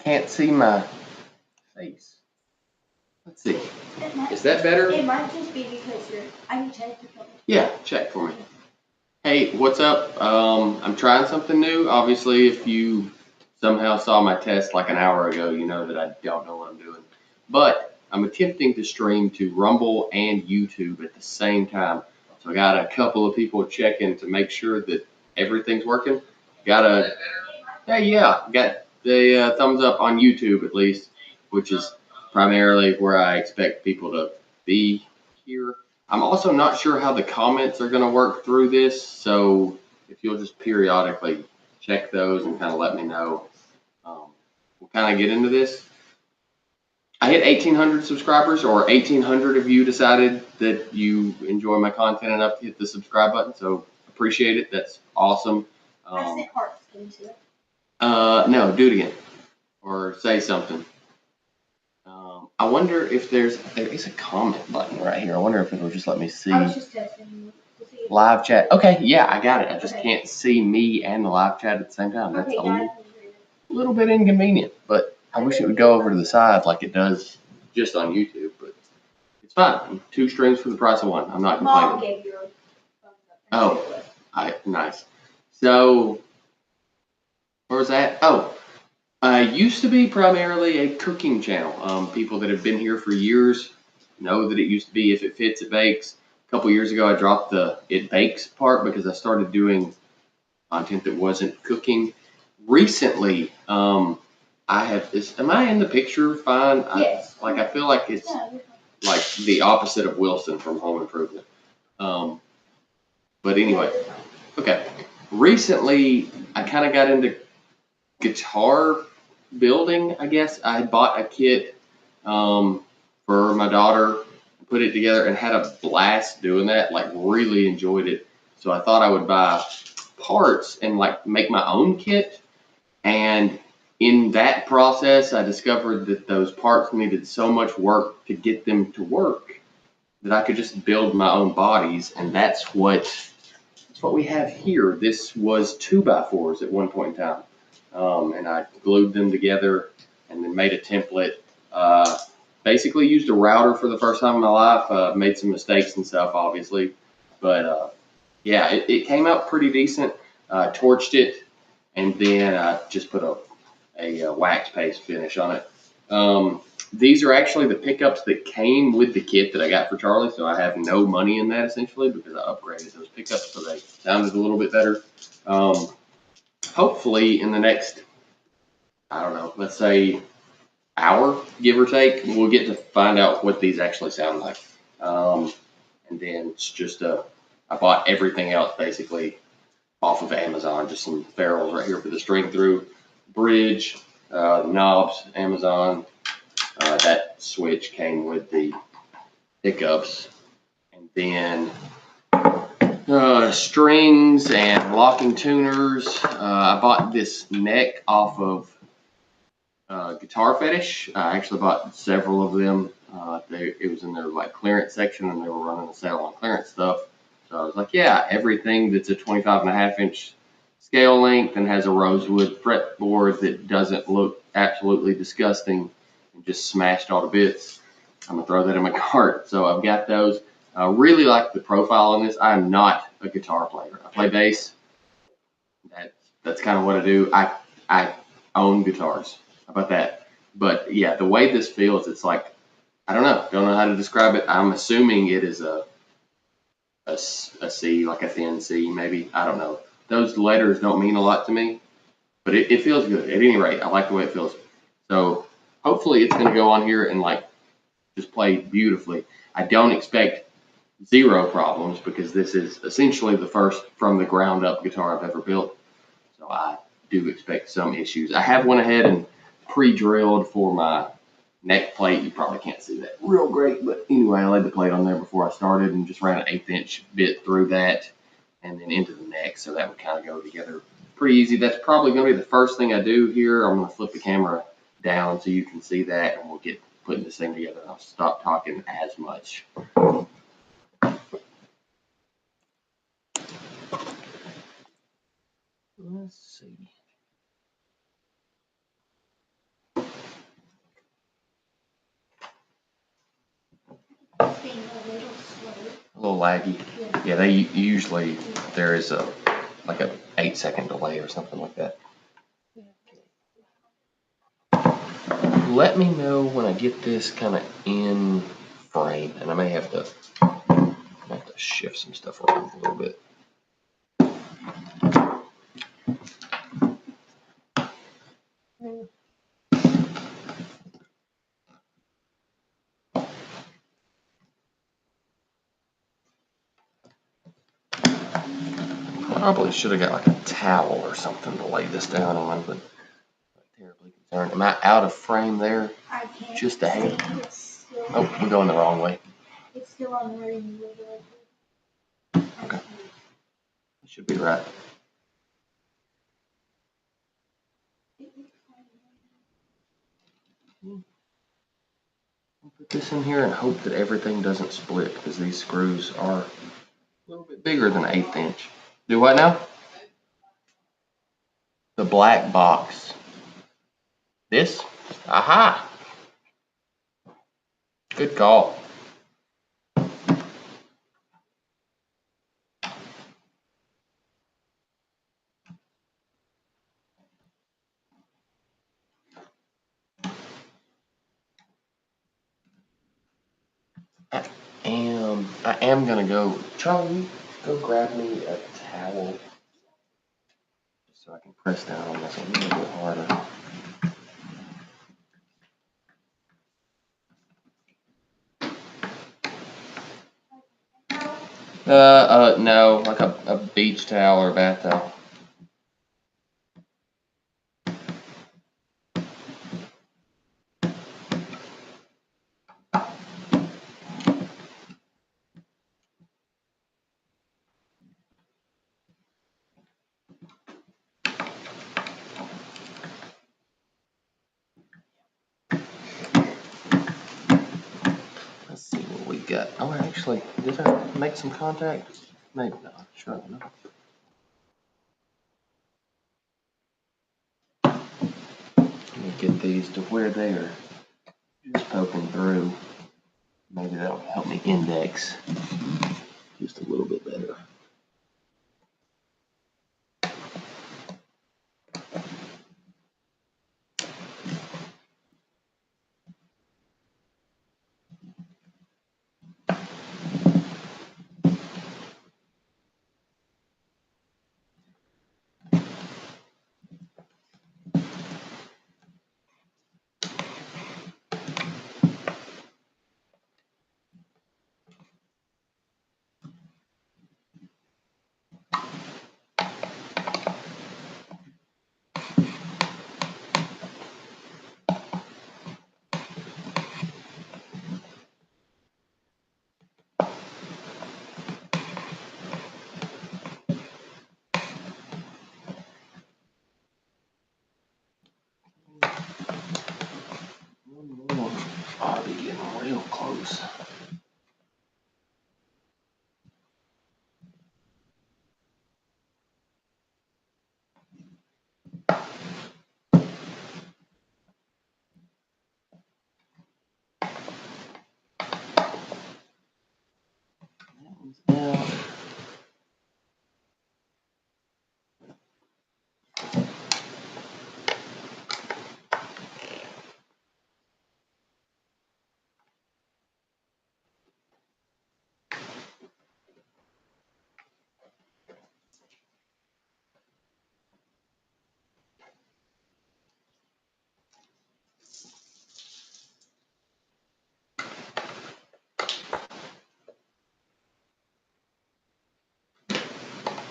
can't see my face. Let's see. Is that better? It might just be because I can check the phone. Yeah, check for me. Hey, what's up? I'm trying something new. Obviously, if you somehow saw my test like an hour ago, you know that I don't know what I'm doing. But I'm attempting to stream to Rumble and YouTube at the same time. So I got a couple of people checking to make sure that everything's working. Got a, got the thumbs up on YouTube at least, which is primarily where I expect people to be here. I'm also not sure how the comments are going to work through this, so if you'll just periodically check those and kind of let me know, we'll kind of get into this. I hit 1,800 subscribers, or 1,800 of you decided that you enjoy my content enough to hit the subscribe button, so appreciate it. That's awesome. I sent hearts. Can you see that? No, do it again, or say something. I wonder if there is a comment button right here. I wonder if it'll just let me see. I was just testing to see if Live chat. Okay, yeah, I got it. I just can't see me and the live chat at the same time. That's a little bit inconvenient, but I wish it would go over to the side like it does just on YouTube, but it's fine. 2 strings for the price of 1. I'm not complaining. Mom gave you a thumbs up. Oh, nice. So, where was that? Oh, used to be primarily a cooking channel. People that have been here for years know that it used to be If It Fits, It Bakes. A couple years ago, I dropped the It Bakes part because I started doing content that wasn't cooking. Recently, I have this. Am I in the picture fine? Yes. I feel like it's like the opposite of Wilson from Home Improvement. But anyway, okay. Recently, I kind of got into guitar building, I guess. I had bought a kit for my daughter, put it together, and had a blast doing that. Like, really enjoyed it. So I thought I would buy parts and like make my own kit. And in that process, I discovered that those parts needed so much work to get them to work that I could just build my own bodies, and that's what we have here. This was 2x4s at one point in time. And I glued them together and then made a template. Basically used a router for the first time in my life. Made some mistakes and stuff, obviously. But yeah, it came out pretty decent. Torched it, and then I just put a wax paste finish on it. These are actually the pickups that came with the kit that I got for Charlie, so I have no money in that essentially because I upgraded those pickups so they sounded a little bit better. Hopefully in the next, I don't know, let's say hour, give or take, we'll get to find out what these actually sound like. And then it's just I bought everything else basically off of Amazon, just some ferrules right here for the string through, bridge, knobs, Amazon. That switch came with the pickups, and then strings and locking tuners. I bought this neck off of Guitar Fetish. I actually bought several of them. It was in their like clearance section, and they were running a sale on clearance stuff. So I was like, yeah, everything that's a 25.5-inch scale length and has a rosewood fretboard that doesn't look absolutely disgusting and just smashed all to bits, I'm gonna throw that in my cart. So I've got those. I really like the profile on this. I am not a guitar player. I play bass. That's kind of what I do. I own guitars. How about that? But yeah, the way this feels, it's like, I don't know how to describe it. I'm assuming it is a C, like a thin C, maybe. I don't know. Those letters don't mean a lot to me, but it feels good. At any rate, I like the way it feels. So hopefully it's going to go on here and like just play beautifully. I don't expect 0 problems because this is essentially the first from the ground up guitar I've ever built. So I do expect some issues. I have went ahead and pre-drilled for my neck plate. You probably can't see that real great, but anyway, I laid the plate on there before I started and just ran an 1/8-inch bit through that and then into the neck, so that would kind of go together pretty easy. That's probably going to be the first thing I do here. I'm going to flip the camera down so you can see that, and we'll get putting this thing together. I'll stop talking as much. Let's see. little laggy. Yeah. Yeah, they usually, there is like a 8-second delay or something like that. Let me know when I get this kind of in frame, and I may have to shift some stuff around a little bit. Probably should have got like a towel or something to lay this down on, but I'm not terribly concerned. Am I out of frame there? I can't. Just a hair. It's still, Oh, we're going the wrong way. it's still on the ring. Okay. It should be right. I'll put this in here and hope that everything doesn't split, because these screws are a little bit bigger than 1/8 inch. Do what now? The black box. This? Aha! Good call. I am gonna go. Charlie, go grab me a towel so I can press down on this a little bit harder. No, like a beach towel or a bath towel. Let's see what we got. Oh, actually, did I make some contact? Maybe not. Sure not. Let me get these to where they are just poking through. Maybe that'll help me index just a little bit better. One more. I'll be getting real close. Out.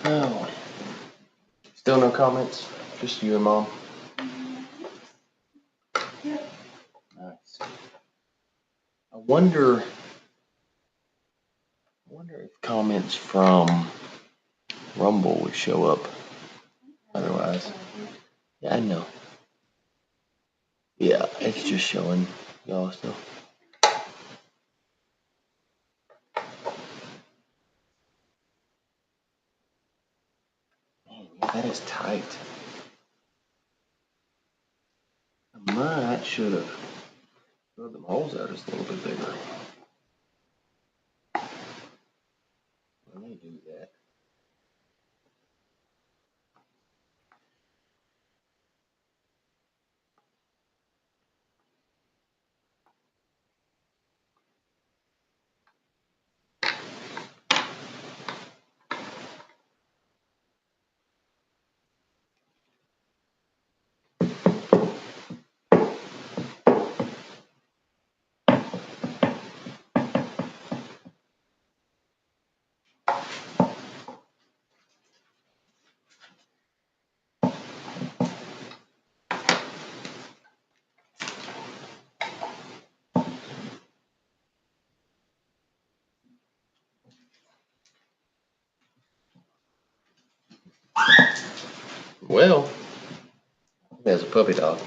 Oh. Still no comments? Just you and Mom? Nice. I wonder if comments from Rumble would show up otherwise. Yeah, I know. Yeah, it's just showing y'all still. Man, yeah, that is tight. I might should have drilled them holes out just a little bit bigger. Well, there's a puppy dog.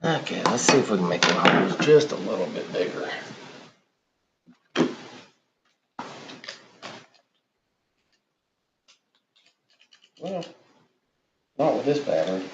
Okay, let's see if we can make the holes just a little bit bigger. Well, not with this battery.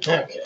Okay.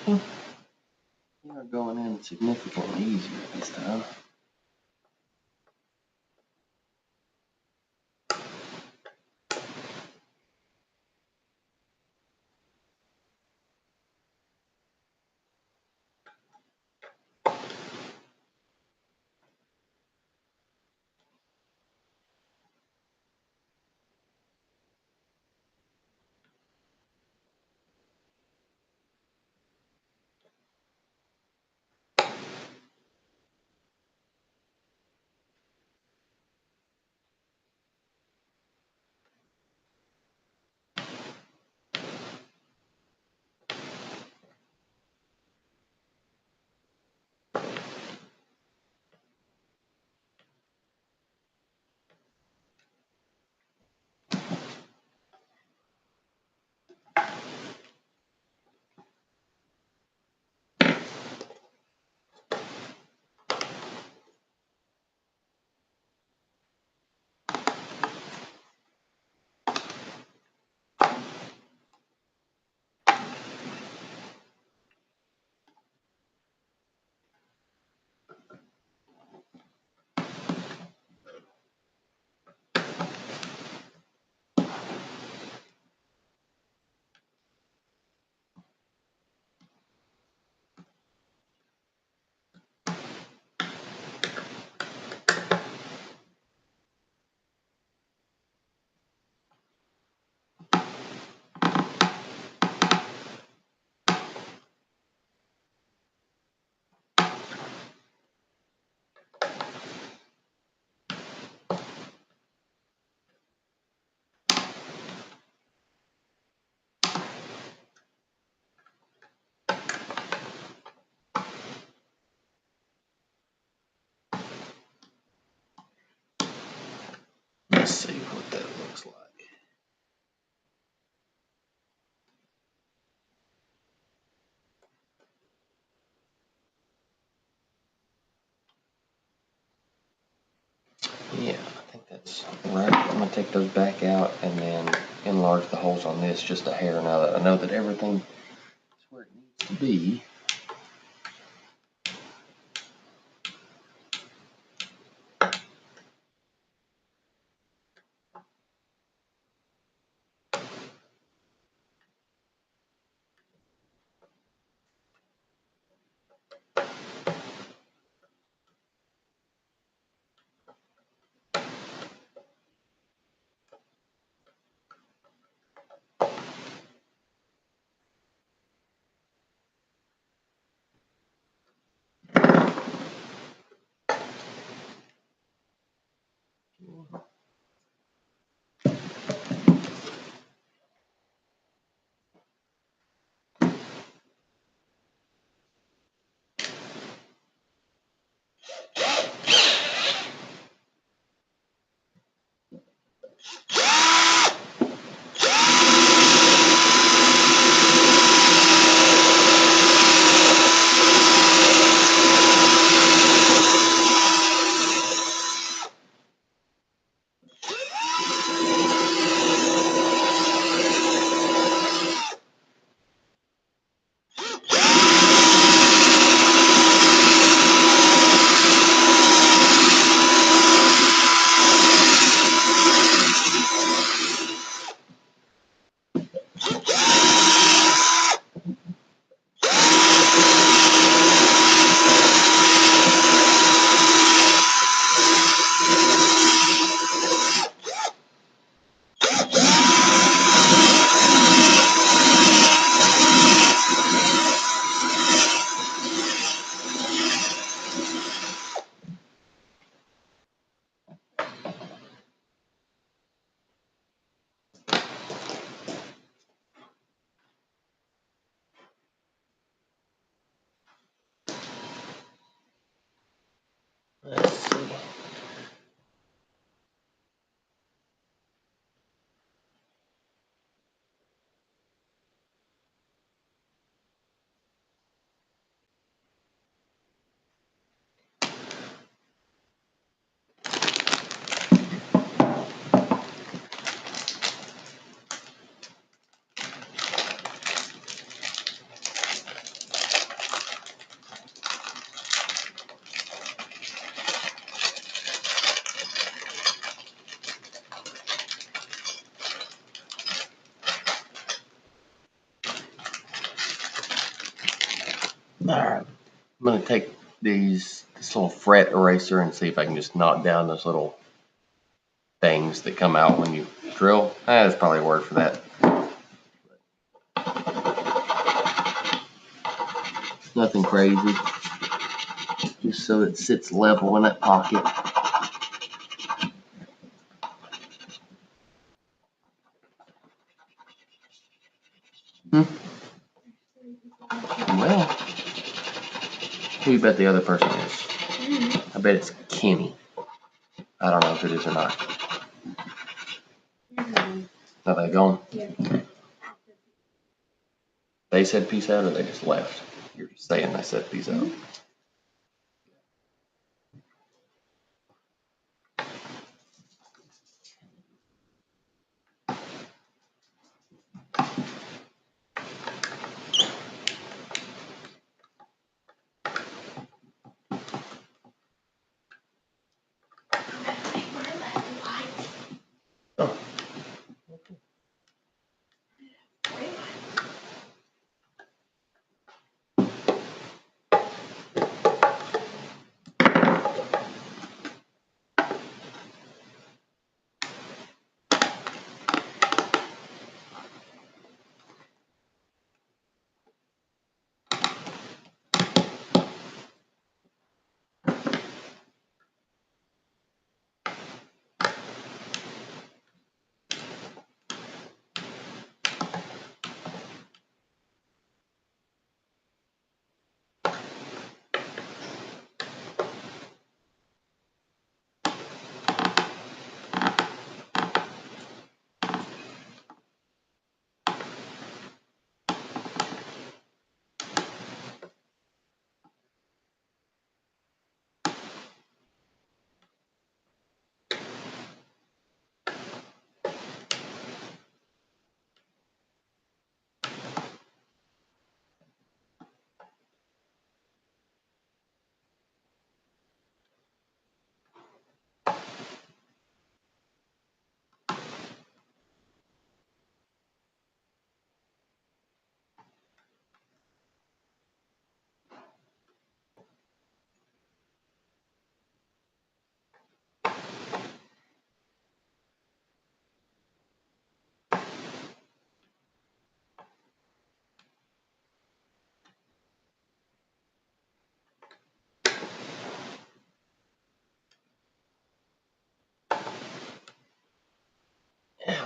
We are going in significantly easier this time. Let's see what that looks like. Yeah, I think that's right. I'm gonna take those back out and then enlarge the holes on this just a hair now that I know that everything is where it needs to be. Let's see. Alright, I'm gonna take this little fret eraser and see if I can just knock down those little things that come out when you drill. That's probably a word for that. Nothing crazy, just so it sits level in that pocket. Well, who you bet the other person is? I bet it's Kenny. I don't know if it is or not. Are they gone? Yeah. They said peace out or they just left? You're just saying they said peace out. Oh.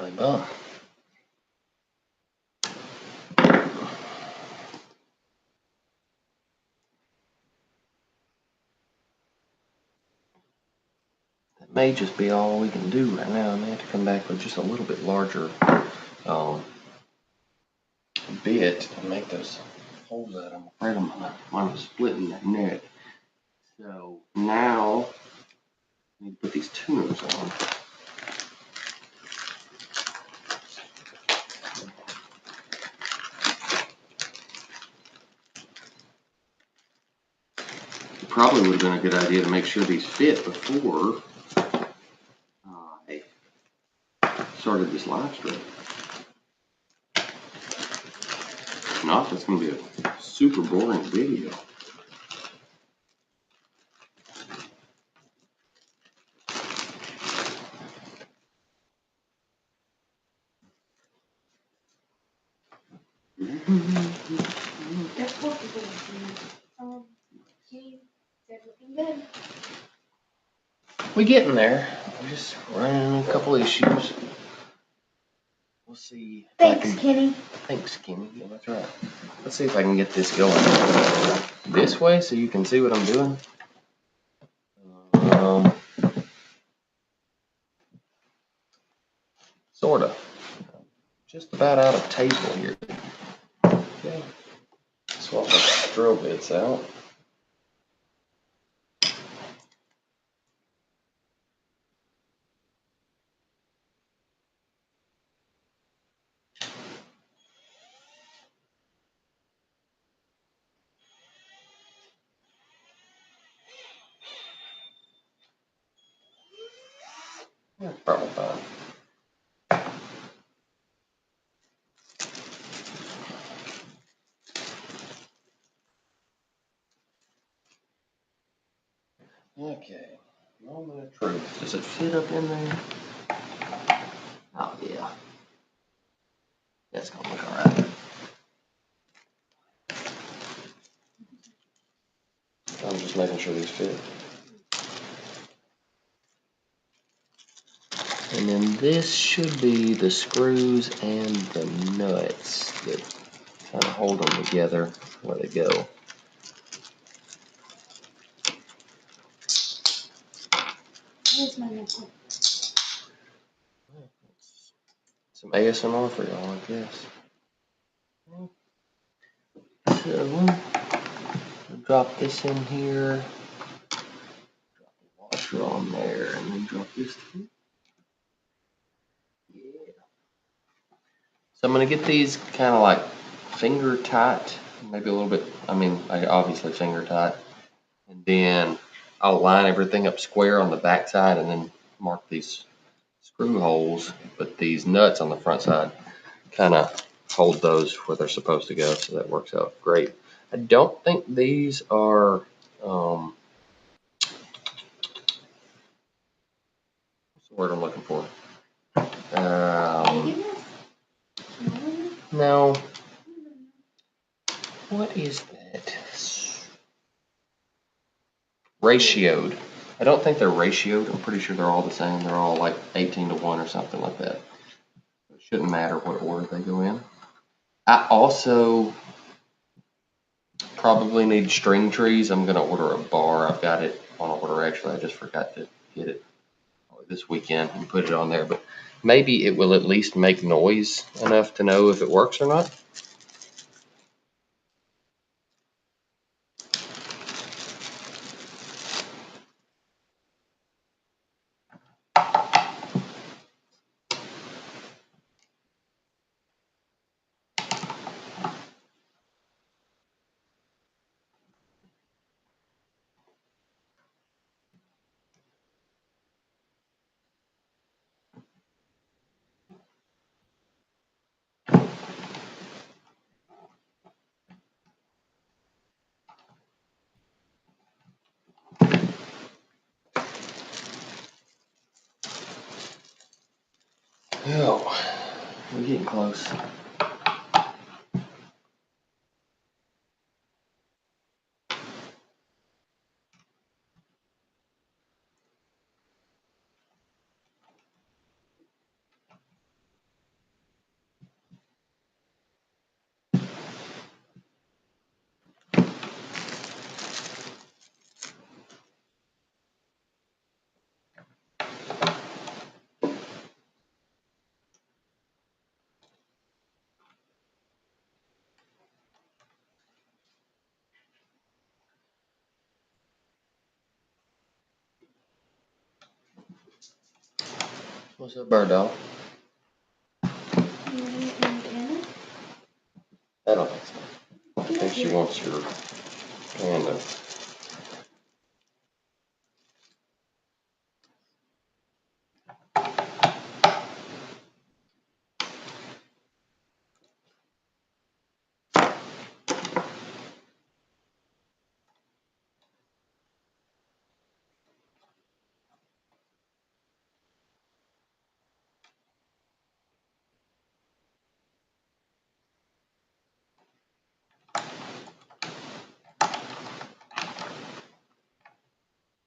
Belly bump. That may just be all we can do right now. I may have to come back with just a little bit larger bit to make those holes out. I'm afraid I'm splitting that net. So now I need to put these tuners on. It probably would have been a good idea to make sure these fit before I started this live stream. If not, that's going to be a super boring video. That's what we're doing. Is everything good? We're getting there. We're just running into a couple issues. We'll see. Thanks, Kenny. Thanks, Kenny. Yeah, that's right. Let's see if I can get this going this way so you can see what I'm doing. Sort of. Just about out of table here. Okay. Swap my drill bits out. Yeah, probably fine. Okay. Moment of truth. Does it fit up in there? Oh, yeah. That's gonna look alright. I'm just making sure these fit. And then this should be the screws and the nuts that kind of hold them together where they go. Here's my knuckle. Some ASMR for y'all, I guess. So we'll drop this in here, drop the washer on there, and then drop this through. Yeah. So I'm gonna get these kind of like finger tight, maybe a little bit. I mean, obviously finger tight, and then I'll line everything up square on the back side, and then mark these screw holes. But these nuts on the front side kind of hold those where they're supposed to go, so that works out great. I don't think these are what's the word I'm looking for? No. What is that? Ratioed. I don't think they're ratioed. I'm pretty sure they're all the same. They're all like 18-to-1 or something like that. It shouldn't matter what order they go in. I also probably need string trees. I'm gonna order a bar. I've got it on order actually. I just forgot to get it this weekend and put it on there, but maybe it will at least make noise enough to know if it works or not. Oh, we're getting close. What's up, bird dog? You want it in Canada? I don't think so. I think she wants your panda.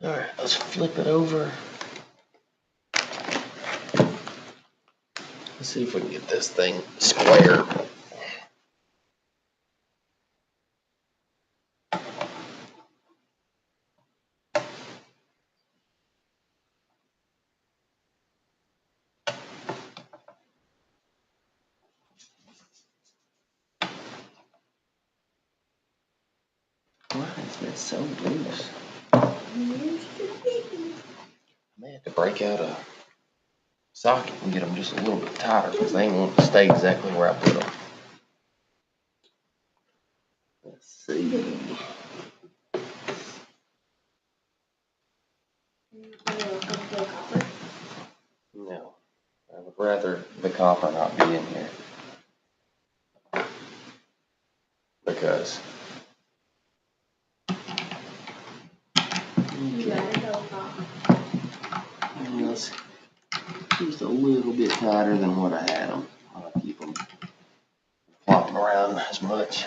Alright, let's flip it over. Let's see if we can get this thing square. Why is this so loose? I may have to break out a socket and get them just a little bit tighter because they ain't want to stay exactly where I put them. Let's see. No, I would rather the copper not be in here because it's just a little bit tighter than what I had them. I'll keep them flopping around as much.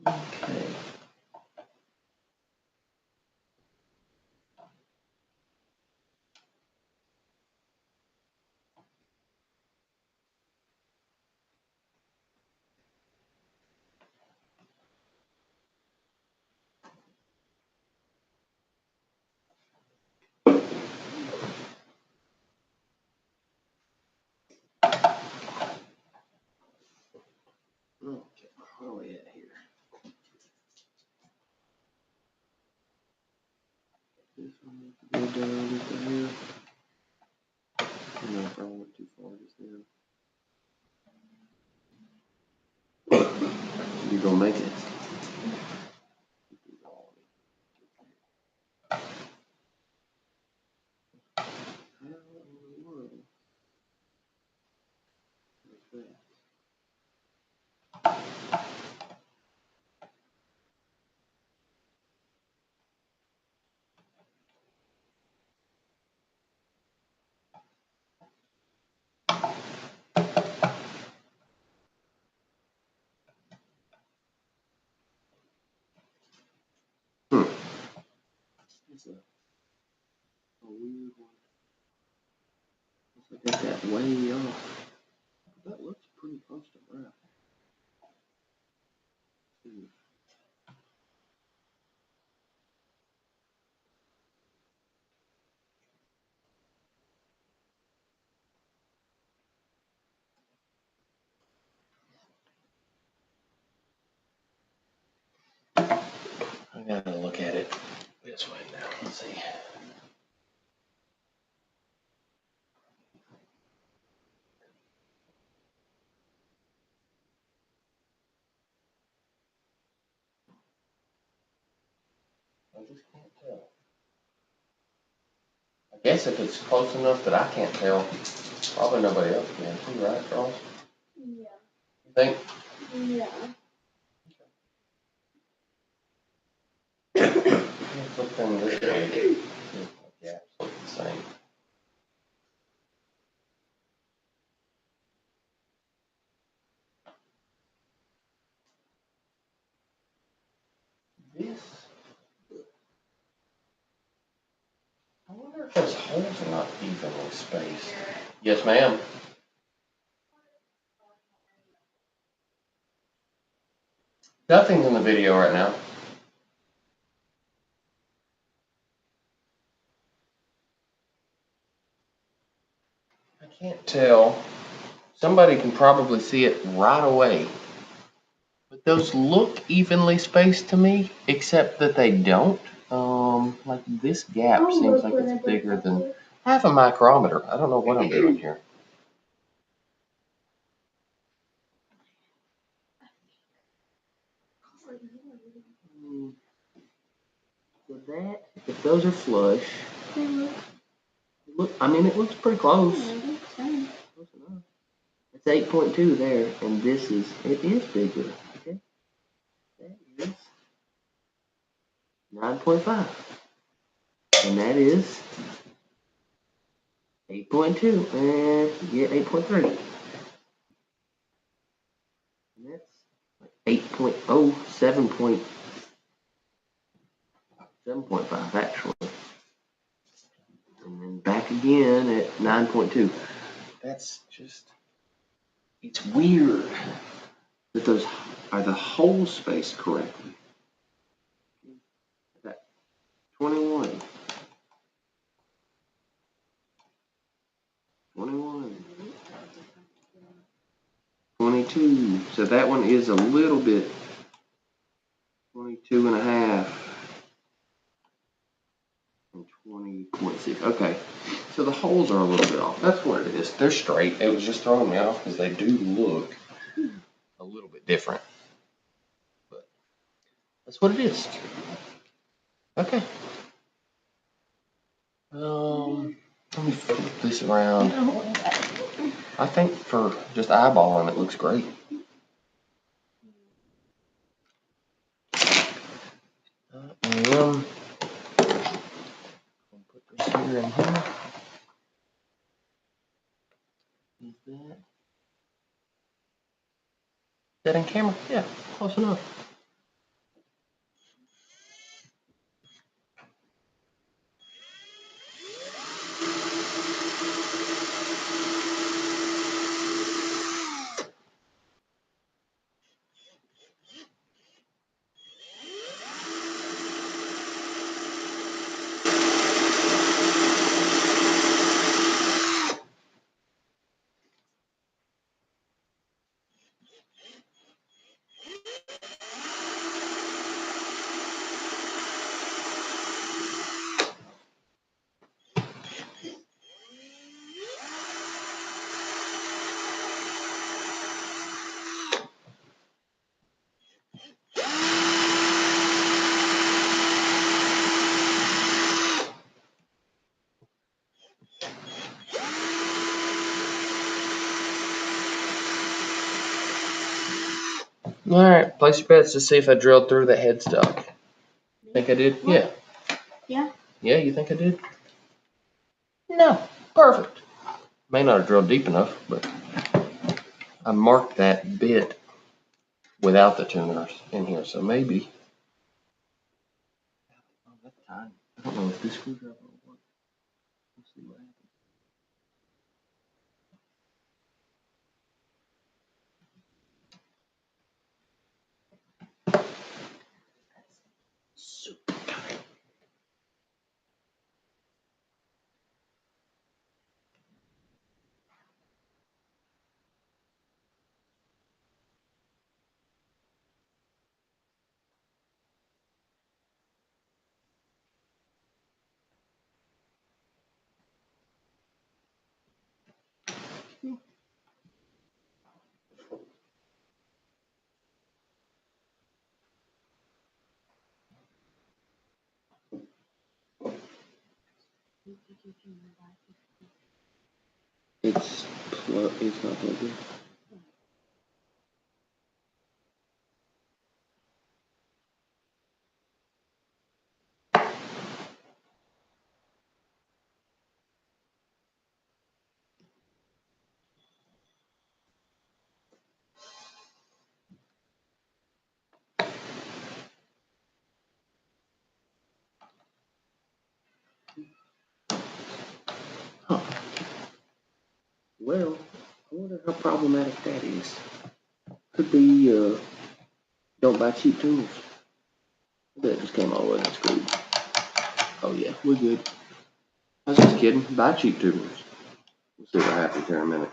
Okay. Okay, where are we at here? This one needs to go down just a hair. No, if I went too far just then. You gonna make it? How in the world is that? It's a weird one. Looks like I got that way off. That looks pretty close to right. I gotta look at it this way now. Let's see. I just can't tell. I guess if it's close enough that I can't tell, probably nobody else can too, right, Charles? Yeah. You think? Yeah. Flip them this way. Yeah, look the same. This. I wonder if those holes are not evenly spaced. Yes, ma'am. Nothing's in the video right now. I can't tell. Somebody can probably see it right away. But those look evenly spaced to me, except that they don't. Like this gap Oh, seems look like what I it's did bigger right than. there. I have a micrometer. I don't know what I'm doing here. So that, if those are flush, They look I mean, it looks pretty close. the same. Close enough. It's 8.2 there, and this is, it is bigger. Okay. That is 9.5. And that is 8.2. And yeah, 8.3. And that's 8.0, 7.5 actually. And then back again at 9.2. That's just, it's weird that those are the holes spaced correctly. That 21. 21. 22. So that one is a little bit 22 and a half. And 20.6. Okay. So the holes are a little bit off. That's what it is. They're straight. It was just throwing me off because they do look a little bit different. But that's what it is. Okay. Let me flip this around. I think for just eyeballing, it looks great. Put this here and here. Is that in camera? Yeah, close enough. All right, place your bets to see if I drilled through the headstock. Think I did? Yeah. Yeah. Yeah, you think I did? No. Perfect. May not have drilled deep enough, but I marked that bit without the tuners in here, so maybe. Oh, that's tiny. I don't know if this screwdriver will work. Let's see what happens. Super tight. It's not plugged in. Huh. Well, I wonder how problematic that is. Could be Don't buy cheap tuners. I bet it just came all the way unscrewed. Oh yeah, we're good. I was just kidding. Buy cheap tuners. We'll see what happens here in a minute.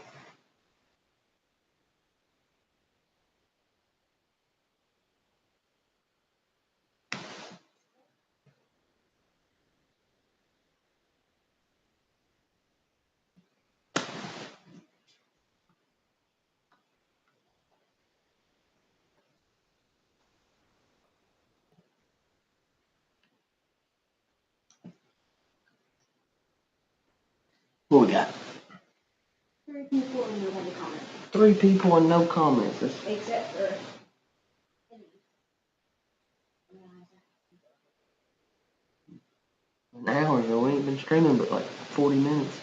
What we got? 3 people and nobody commented. 3 people and no comments. That's Except for. an hour ago. We ain't been streaming but like 40 minutes.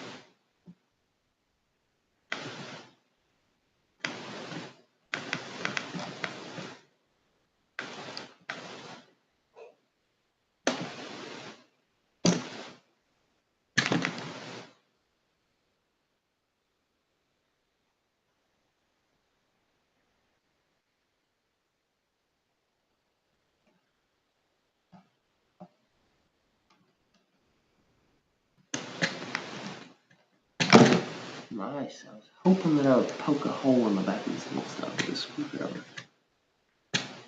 Nice. I was hoping that I would poke a hole in the back of this little stuff with this screwdriver.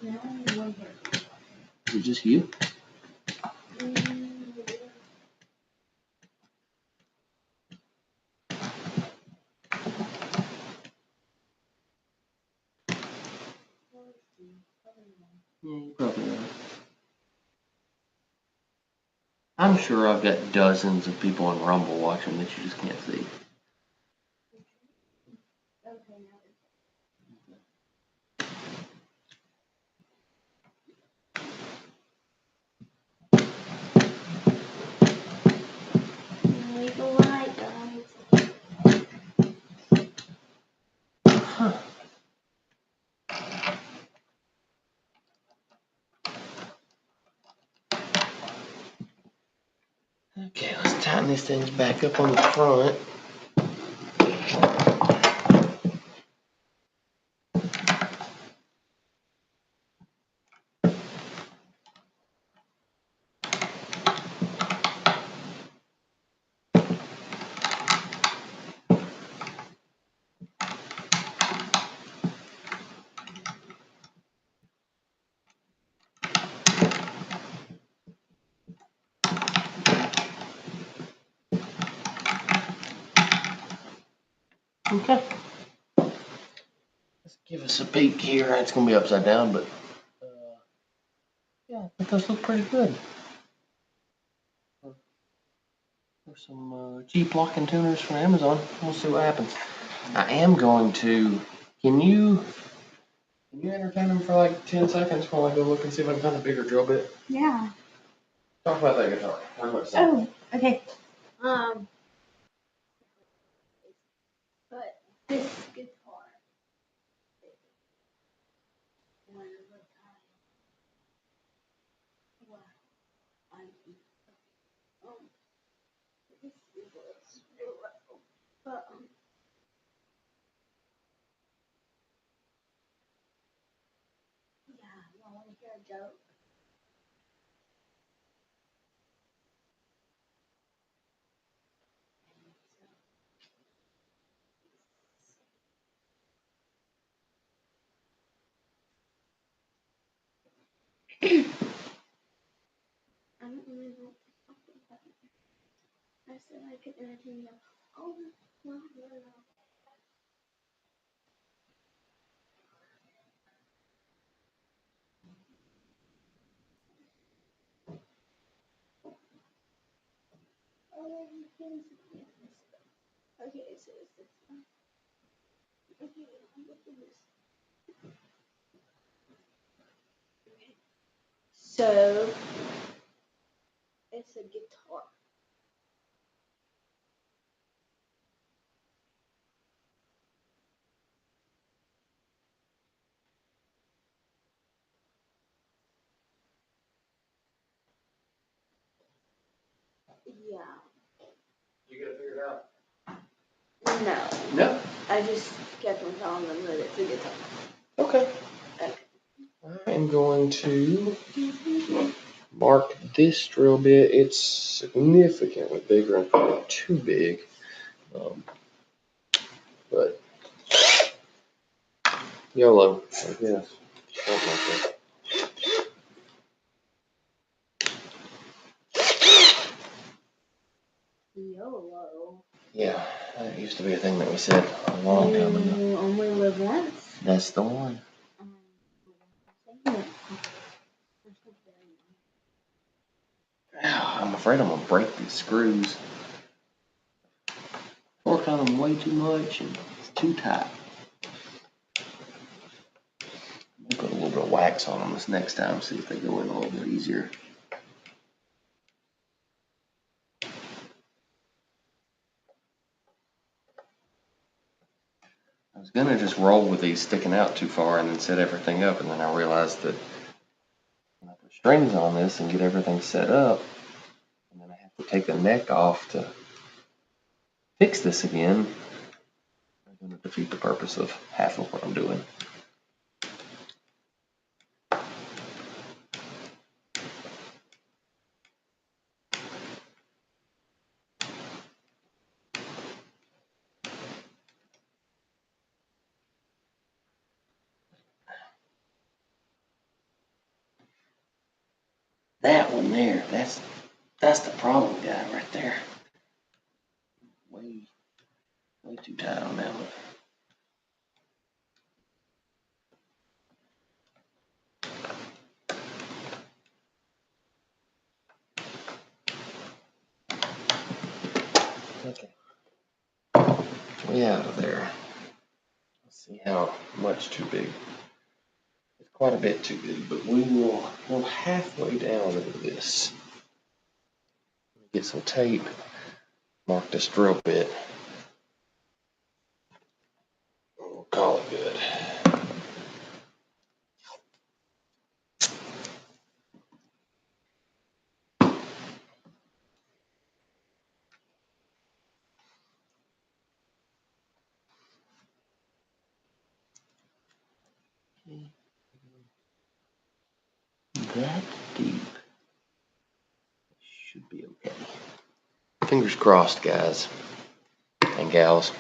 No, one person. Is it just you? Yeah, you probably are. I'm sure I've got dozens of people on Rumble watching that you just can't see. Okay, now leave a like, guys. Huh. Okay, let's tighten these things back up on the front. Okay. Let's give us a peek here. It's going to be upside down, but yeah, it does look pretty good. There's some cheap locking tuners from Amazon. We'll see what happens. I am going to. Can you entertain them for like 10 seconds while I go look and see if I can find a bigger drill bit? Yeah. Talk about that guitar. How much? Oh, okay. But this guitar. This is but yeah, y'all want to hear a joke? I don't really know what to talk about. I said I could entertain you. Oh, no, no, no. Oh, you can see this. Okay, so it's this one. Okay, I'm looking this. Okay. So, it's a guitar. Yeah. You gotta figure it out. No. No. I just kept on telling them that it's a guitar. Okay. Okay. All I'm going to mark this drill bit. It's significantly bigger and probably too big. But YOLO, I guess. Something like that. YOLO. Yeah, that used to be a thing that we said a long time ago. You only live once. That's the one. I'm afraid I'm gonna break these screws. Work on them way too much and it's too tight. I'll put a little bit of wax on them this next time, see if they go in a little bit easier. I was gonna just roll with these sticking out too far and then set everything up, and then I realized that when I put strings on this and get everything set up, and then I have to take the neck off to fix this again, I'm gonna defeat the purpose of half of what I'm doing. That one there, that's the problem guy right there. Way too tight on that one. Okay. Way out of there. Let's see how much too big. It's quite a bit too big, but we will go halfway down into this. Get some tape, mark this drill bit. We'll call it good. That deep should be okay. Fingers crossed, guys and gals.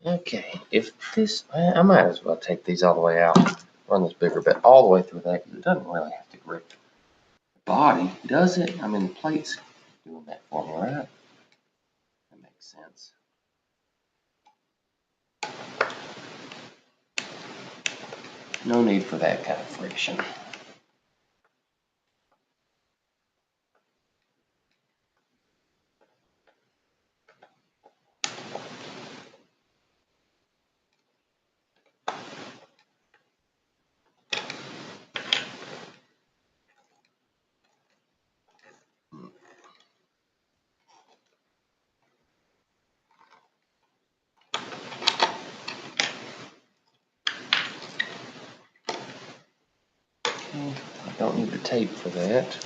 Okay, if this, I might as well take these all the way out, run this bigger bit all the way through that, because it doesn't really have to grip the body, does it? I mean, the plate's doing that for me, right? That makes sense. No need for that kind of friction. tape for that.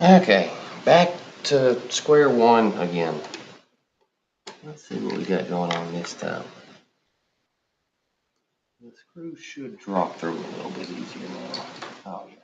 Okay, back to square one again. Let's see what we got going on this time. The screw should drop through a little bit easier now. Oh yeah.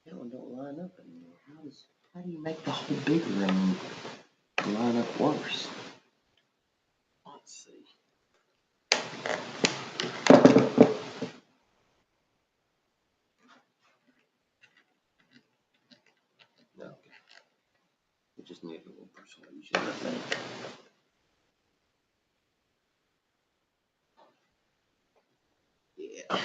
That one don't line up anymore. How do you make the hole bigger and line up worse? Let's see. No. It just needs a little persuasion, I think. Yeah.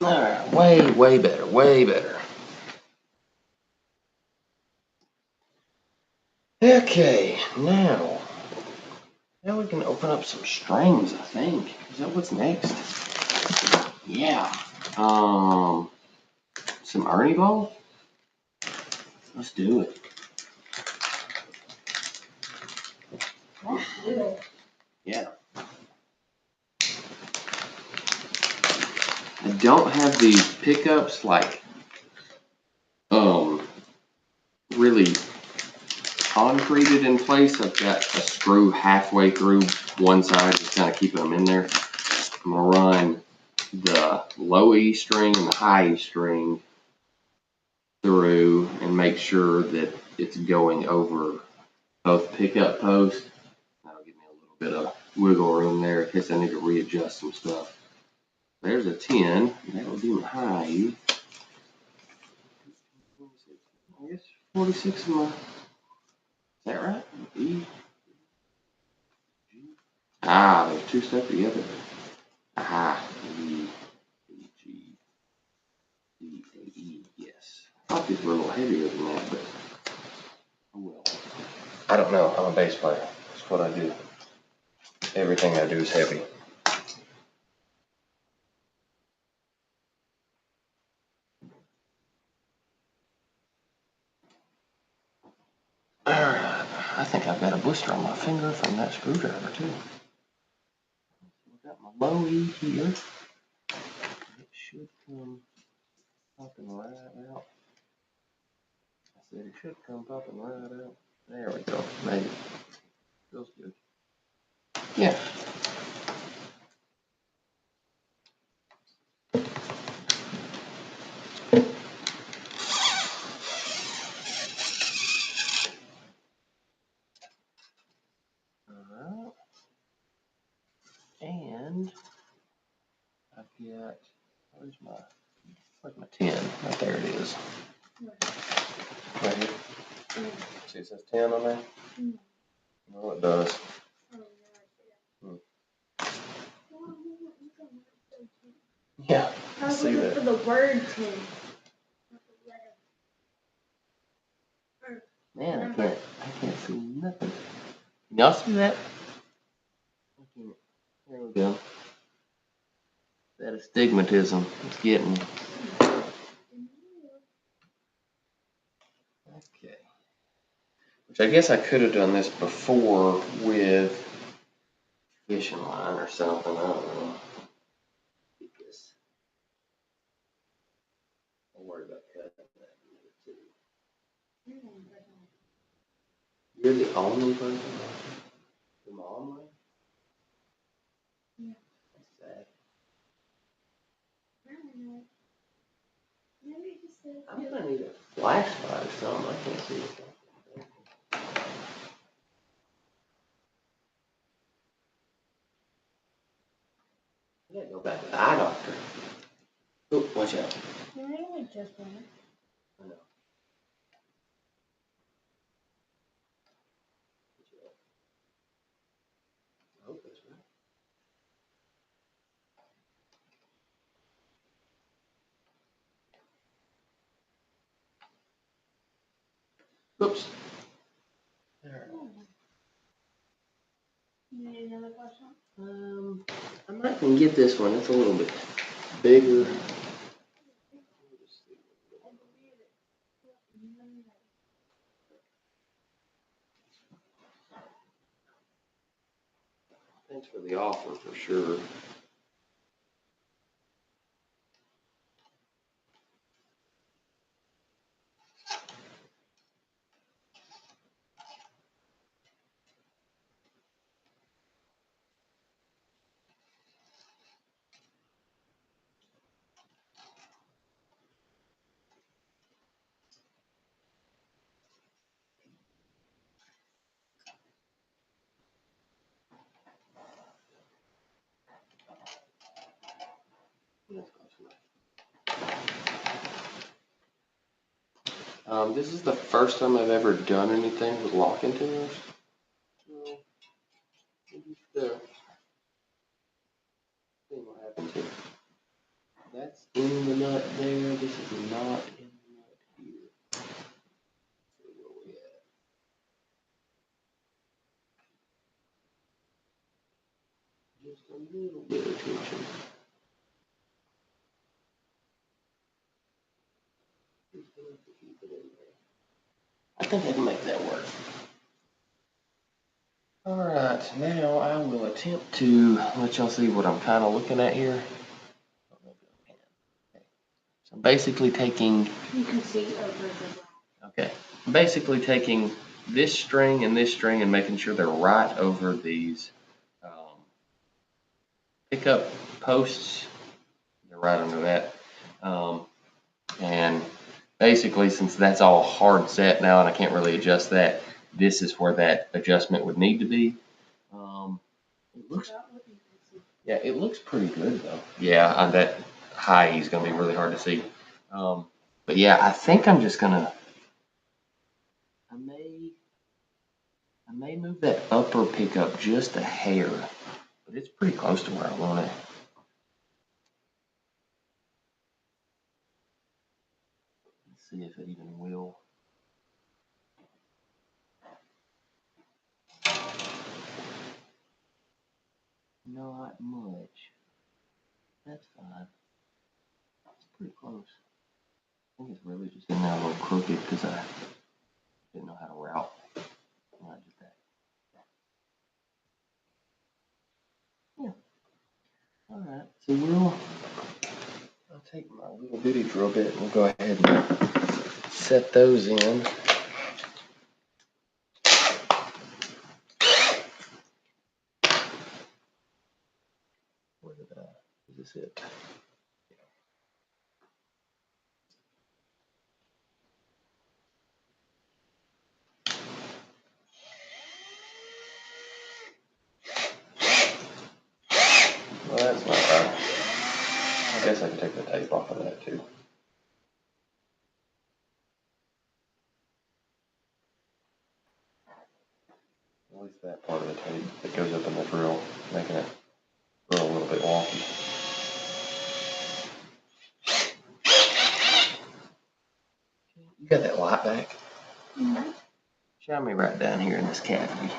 Alright, way better, way better. Okay, now we can open up some strings, I think. Is that what's next? Yeah. Some Ernie ball? Let's do it. Yeah. I don't have these pickups like really concreted in place. I've got a screw halfway through one side, just kind of keeping them in there. I'm gonna run the low E string and the high E string through and make sure that it's going over both pickup posts. That'll give me a little bit of wiggle room there in case I need to readjust some stuff. There's a 10. That would be my high E. I guess 46 is my. Is that right? E. G. Ah, there's two stuck together. Aha. E. G. E. A. E. Yes. I thought these were a little heavier than that, but oh well. I don't know. I'm a bass player. That's what I do. everything I do is heavy. Alright, I think I've got a blister on my finger from that screwdriver too. I've got my low E here. It should come popping right out. I said it should come popping right out. There we go, maybe. Feels good. Yeah. Alright. And I've got, where's my 10? Right there it is. Right here. See it says 10 on there? No, it does. Yeah, I I was see looking that. for the word 10. Man, I can't see nothing. Can y'all see that? I can't. There we go. That astigmatism is getting. Okay. Which I guess I could have done this before with fishing line or something. I don't know. Because I'm worried about cutting that too. You're the only person watching? Your mom, right? Yeah. That's sad. I don't know. Maybe it just says I'm gonna need a flashlight or something. I can't see it. I gotta go back to the eye doctor. Oh, watch out. I only just went. I know. I hope that's right. Oops. There. You need another question? I might can get this one. It's a little bit bigger. Thanks for the offer for sure. This is the first time I've ever done anything with locking tools. So, we'll just see what happens here. That's in the nut there. This is not in the nut here. So where we at? Just a little bit of tension. Just enough to keep it in there. I think I can make that work. Alright, now I will attempt to let y'all see what I'm kind of looking at here. So I'm basically taking, You can see over the okay, I'm basically taking this string and making sure they're right over these pickup posts. They're right under that. And basically, since that's all hard set now and I can't really adjust that, this is where that adjustment would need to be. It looks, yeah, it looks pretty good though. Yeah, on that high is going to be really hard to see. But yeah, I think I'm just gonna. I may move that upper pickup just a hair, but it's pretty close to where I want it. Let's see if it even will. not much. That's fine. It's pretty close. I think it's really just in there a little crooked because I didn't know how to route. Not just that. Yeah. All right. So I'll take my little bitty drill bit and we'll go ahead and set those in. Where did is this it? Well, that's not bad. I guess I can take the tape off of that too. At least that part of the tape that goes up in the drill, making it drill a little bit wonky. You got that light back? Mhm. Shine me right down here in this cavity.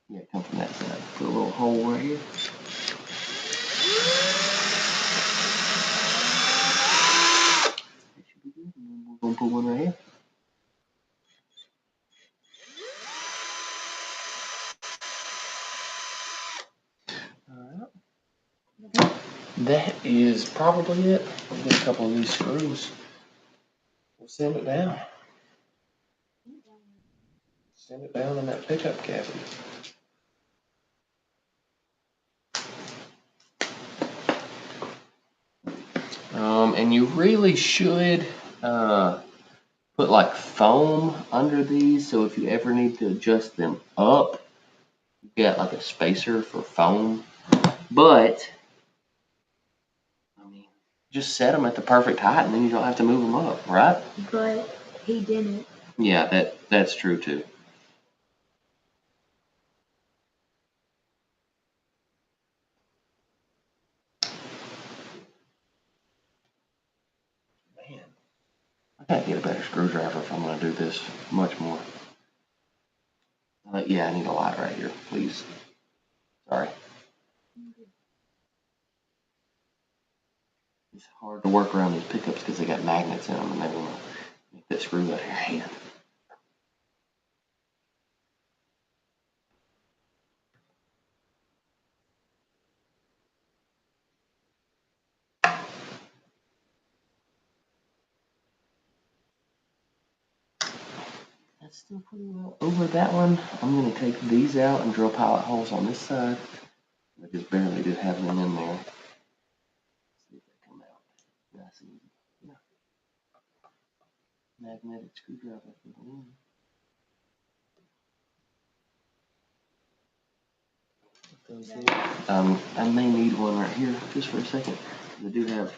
Yeah, come from that side. Put a little hole right here. That should be good. And then we're gonna put one right here. Alright. That is probably it. I'll get a couple of these screws. We'll send it down. Send it down in that pickup cavity. And you really should put like foam under these, so if you ever need to adjust them up, you got like a spacer for foam. But I mean, just set them at the perfect height, and then you don't have to move them up, right? But he didn't. Yeah, that's true too. Man, I gotta get a better screwdriver if I'm gonna do this much more. Yeah, I need a light right here, please. Sorry. It's hard to work around these pickups because they got magnets in them, and they want to make that screw out of your hand. That's still pretty well over that one. I'm going to take these out and drill pilot holes on this side. I just barely did have them in there. See if they come out. Nice and easy. Yeah. Magnetic screwdriver for the end. I may need one right here just for a second. I do have.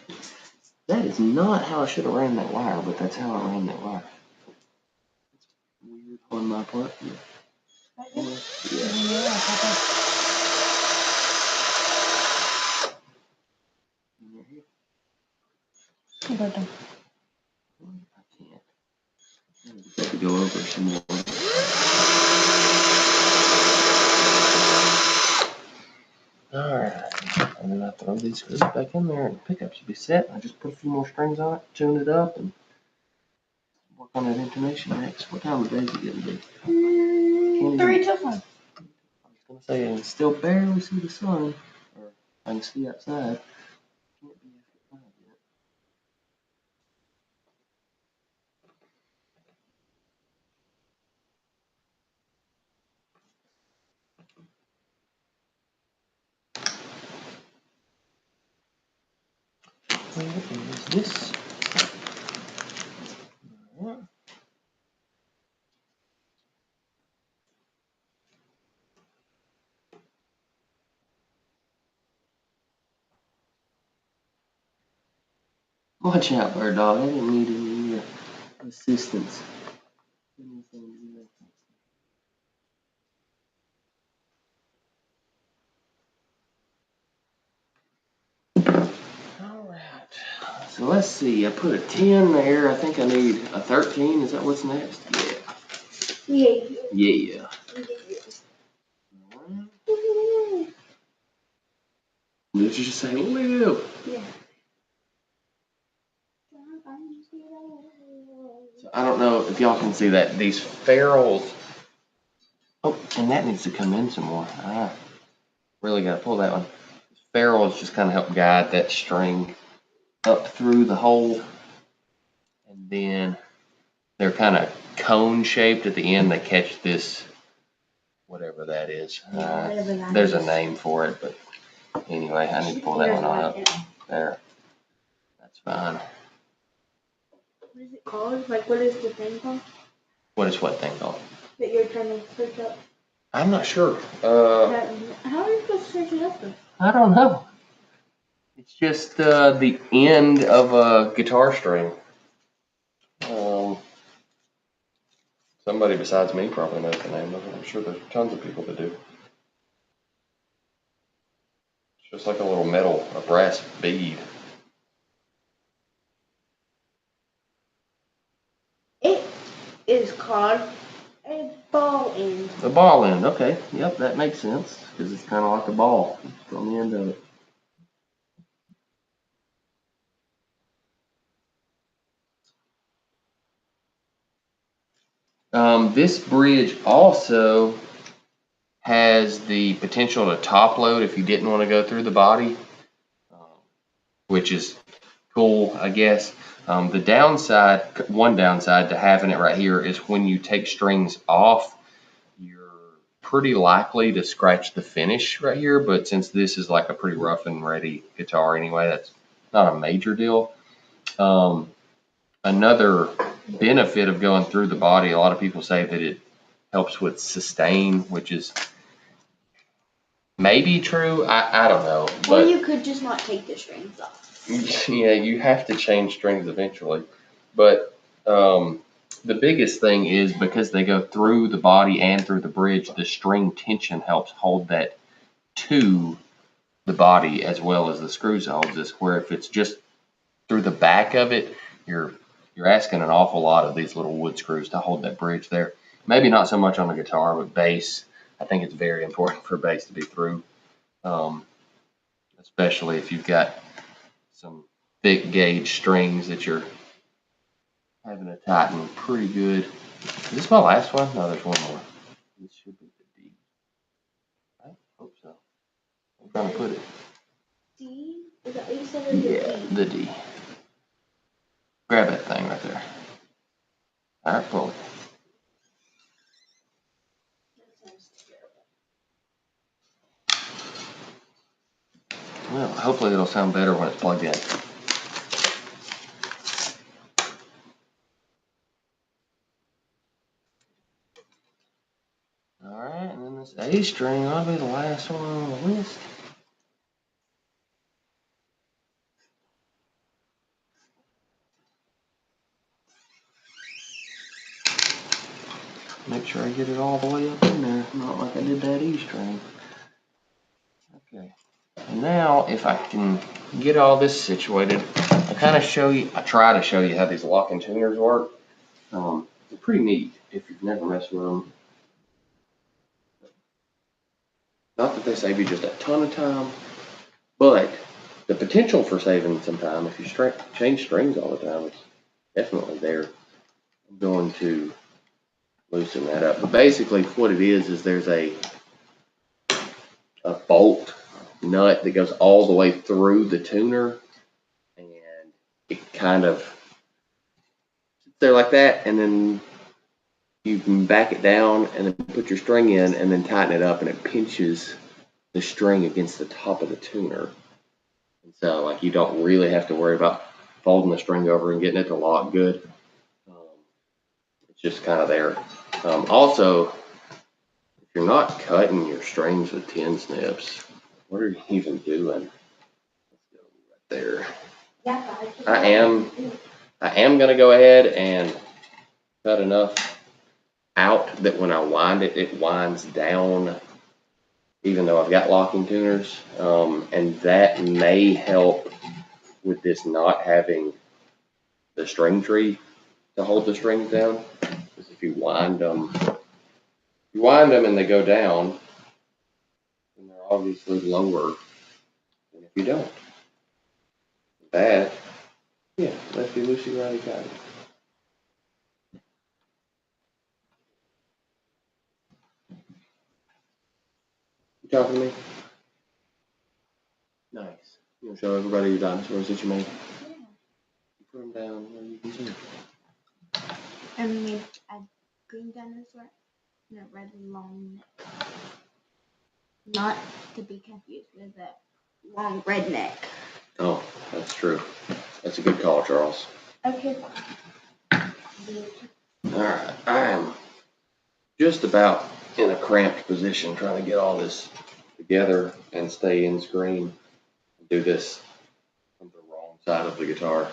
That is not how I should have ran that wire, but that's how I ran that wire. It's weird on my part. Yeah. Yeah. Right here. I can't. I just have to go over some more. Alright, and then I throw these screws back in there and the pickup should be set. I just put a few more strings on it, tune it up, and work on that intonation next. What time of day is it getting to be? 3 to 5. I was gonna say, I can still barely see the sun, or I can see outside. Can't be after 5 yet. Where is this? Alright. Watch out, bird dog. I didn't need any assistance. Alright. So let's see. I put a 10 there. I think I need a 13. Is that what's next? Yeah. Yeah. Yeah. Did you just say live? Yeah. So I don't know if y'all can see that. These ferrules. Oh, and that needs to come in some more. Really got to pull that one. Ferrules just kind of help guide that string up through the hole. And then they're kind of cone shaped at the end. They catch this, whatever that is. There's a name for it, but anyway, I need to pull that one on up. There. That's fine. What is it called? Like, what is the thing called? What is what thing called? That you're trying to search up? I'm not sure. How are you supposed to search it up then? I don't know. It's just the end of a guitar string. Somebody besides me probably knows the name of it. I'm sure there's tons of people that do. It's just like a little metal, a brass bead. It is called a ball end. The ball end, okay. Yep, that makes sense because it's kind of like a ball on the end of it. This bridge also has the potential to top load if you didn't want to go through the body, which is cool, I guess. The downside, one downside to having it right here is when you take strings off, you're pretty likely to scratch the finish right here. But since this is like a pretty rough and ready guitar anyway, that's not a major deal. Another benefit of going through the body, a lot of people say that it helps with sustain, which is maybe true. I don't know. Or you could just not take the strings off. Yeah, you have to change strings eventually. But the biggest thing is because they go through the body and through the bridge, the string tension helps hold that to the body as well as the screws holds this. Where if it's just through the back of it, you're asking an awful lot of these little wood screws to hold that bridge there. Maybe not so much on the guitar, but bass. I think it's very important for bass to be through, especially if you've got some thick gauge strings that you're having to tighten pretty good. Is this my last one? No, there's one more. This should be the D. I hope so. I'm trying to put it. D? Is that what you said? Or Yeah, the D. Grab that thing right there. All right, pull it. Well, hopefully it'll sound better when it's plugged in. All right, and then this A string ought to be the last one on the list. Make sure I get it all the way up in there, not like I did that E string. Okay, and now if I can get all this situated, I try to show you how these locking tuners work. They're pretty neat if you've never messed with them. Not that they save you just a ton of time, but the potential for saving some time if you change strings all the time is definitely there. I'm going to loosen that up. But basically what it is there's a bolt nut that goes all the way through the tuner, and it kind of sits there like that, and then you can back it down and then put your string in and then tighten it up, and it pinches the string against the top of the tuner. And so like you don't really have to worry about folding the string over and getting it to lock good. It's just kind of there. Also, if you're not cutting your strings with tin snips, what are you even doing? Let's go right there. I am going to go ahead and cut enough out that when I wind it, it winds down, even though I've got locking tuners. And that may help with this not having the string tree to hold the strings down. Because if you wind them and they go down, then they're obviously lower than if You don't. That, yeah, Lefty Lucy Righty Tighty. You talking to me? Nice. You want to show everybody your dinosaurs that you made? Yeah. You put them down where you can see them. I made a green dinosaur and a red long neck. Not to be confused with a long red neck. Oh, that's true. That's a good call, Charles. Okay. Alright, I am just about in a cramped position trying to get all this together and stay in screen and do this from the wrong side of the guitar.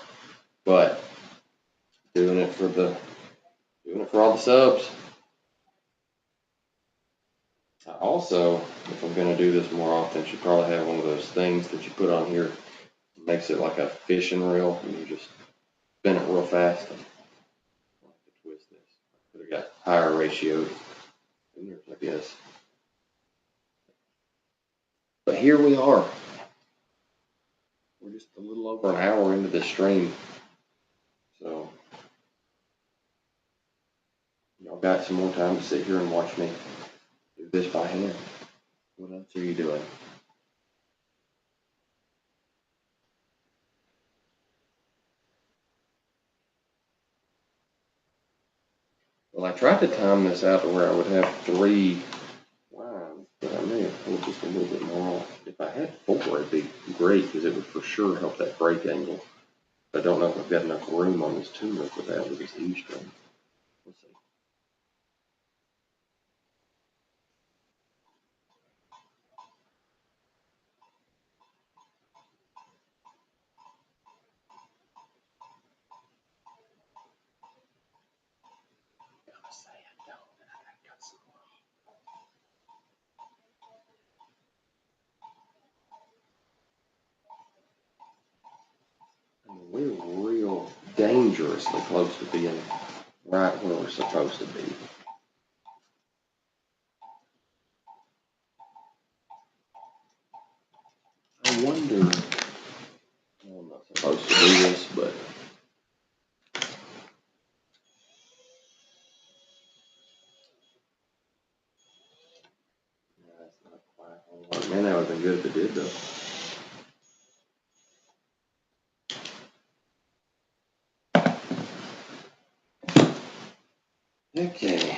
But doing it for all the subs. I also, if I'm gonna do this more often, should probably have one of those things that you put on here. It makes it like a fishing reel and you just spin it real fast. And I like to twist this. Could have got higher ratio tuners, I guess. But here we are. We're just a little over an hour into this stream. So y'all got some more time to sit here and watch me do this by hand. What else are you doing? Well, I tried to time this out to where I would have 3 lines, but I may have pulled just a little bit more off. If I had 4, it'd be great because it would for sure help that break angle. I don't know if I've got enough room on this tuner for that with this E string. Let's see. We're real dangerously close to being right where we're supposed to be. I wonder, well, I'm not supposed to do this, but that's not quite on work. Man, that would have been good if it did though. Okay.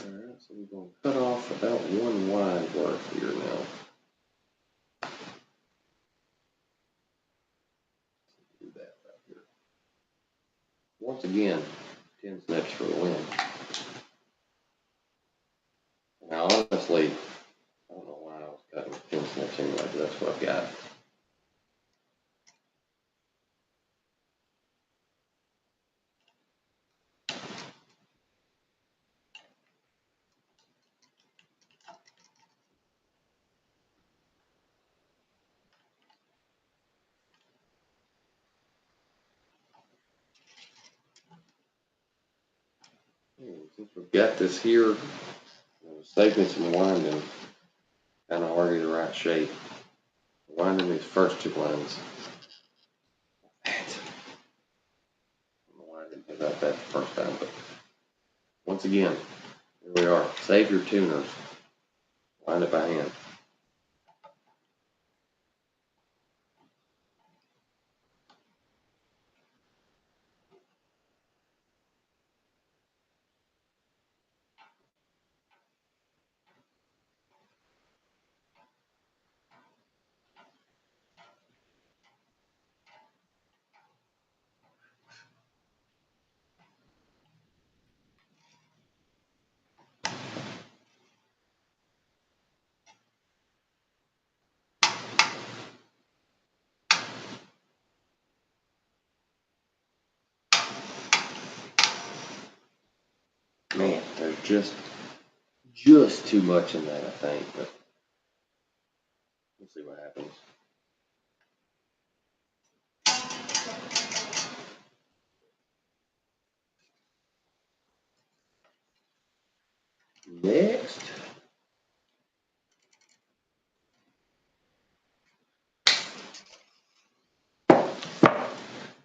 Alright, so we're going to cut off about 1 line worth here now. Do that right here. Once again, 10 snips for the win. Now, honestly, I don't know why I was cutting 10 snips anyway, but that's what I've got. Since we've got this here, save me some winding, kind of already the right shape. Winding these first 2 lines. I don't know why I didn't think about that the first time, but once again, here we are. Save your tuners. Wind it by hand. Man, there's just too much in that, I think, but we'll see what happens. Next,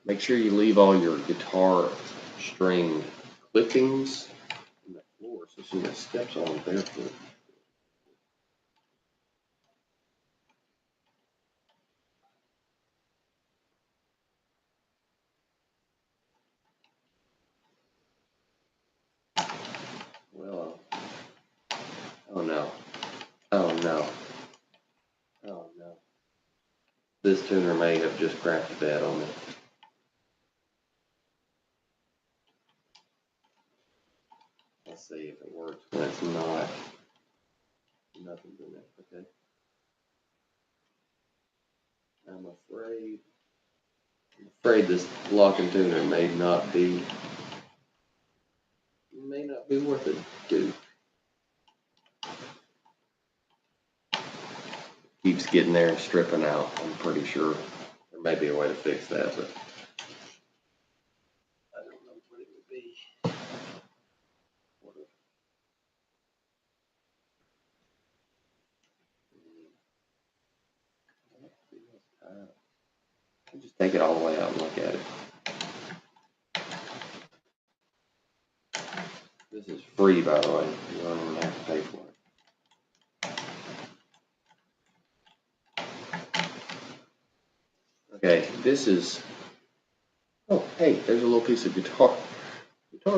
make sure you leave all your guitar string clippings on the floor so she has steps on barefoot. Well, oh no, oh no, oh no. This tuner may have just crapped the bed on me. Let's see if it works when it's not. Nothing's in there, okay. I'm afraid this locking tuner may not be worth it, dude. Keeps getting there and stripping out. I'm pretty sure there may be a way to fix that, but I don't know what it would be. I'll just take it all the way out and look at it. This is free, by the way. You don't even have to pay for it. Okay, this is. Oh, hey, there's a little piece of guitar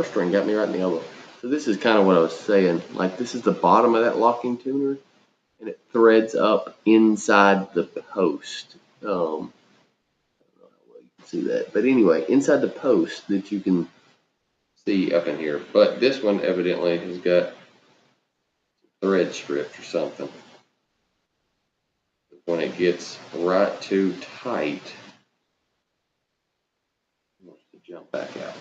string. Got me right in the elbow. So this is kind of what I was saying. Like, this is the bottom of that locking tuner, and it threads up inside the post. I don't know how well you can see that, but anyway, inside the post that you can see up in here. But this one evidently has got thread stripped or something. When it gets right too tight, it wants to jump back out.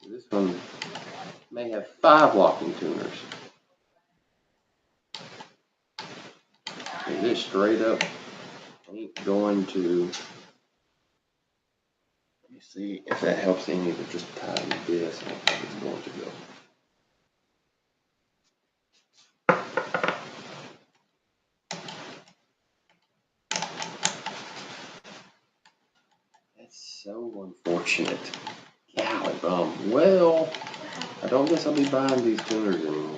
This one may have 5 locking tuners. This straight up ain't going to. Let me see if that helps any to just tighten this. I don't think it's going to go. That's so unfortunate. Golly bum. Well, I don't guess I'll be buying these tuners anymore.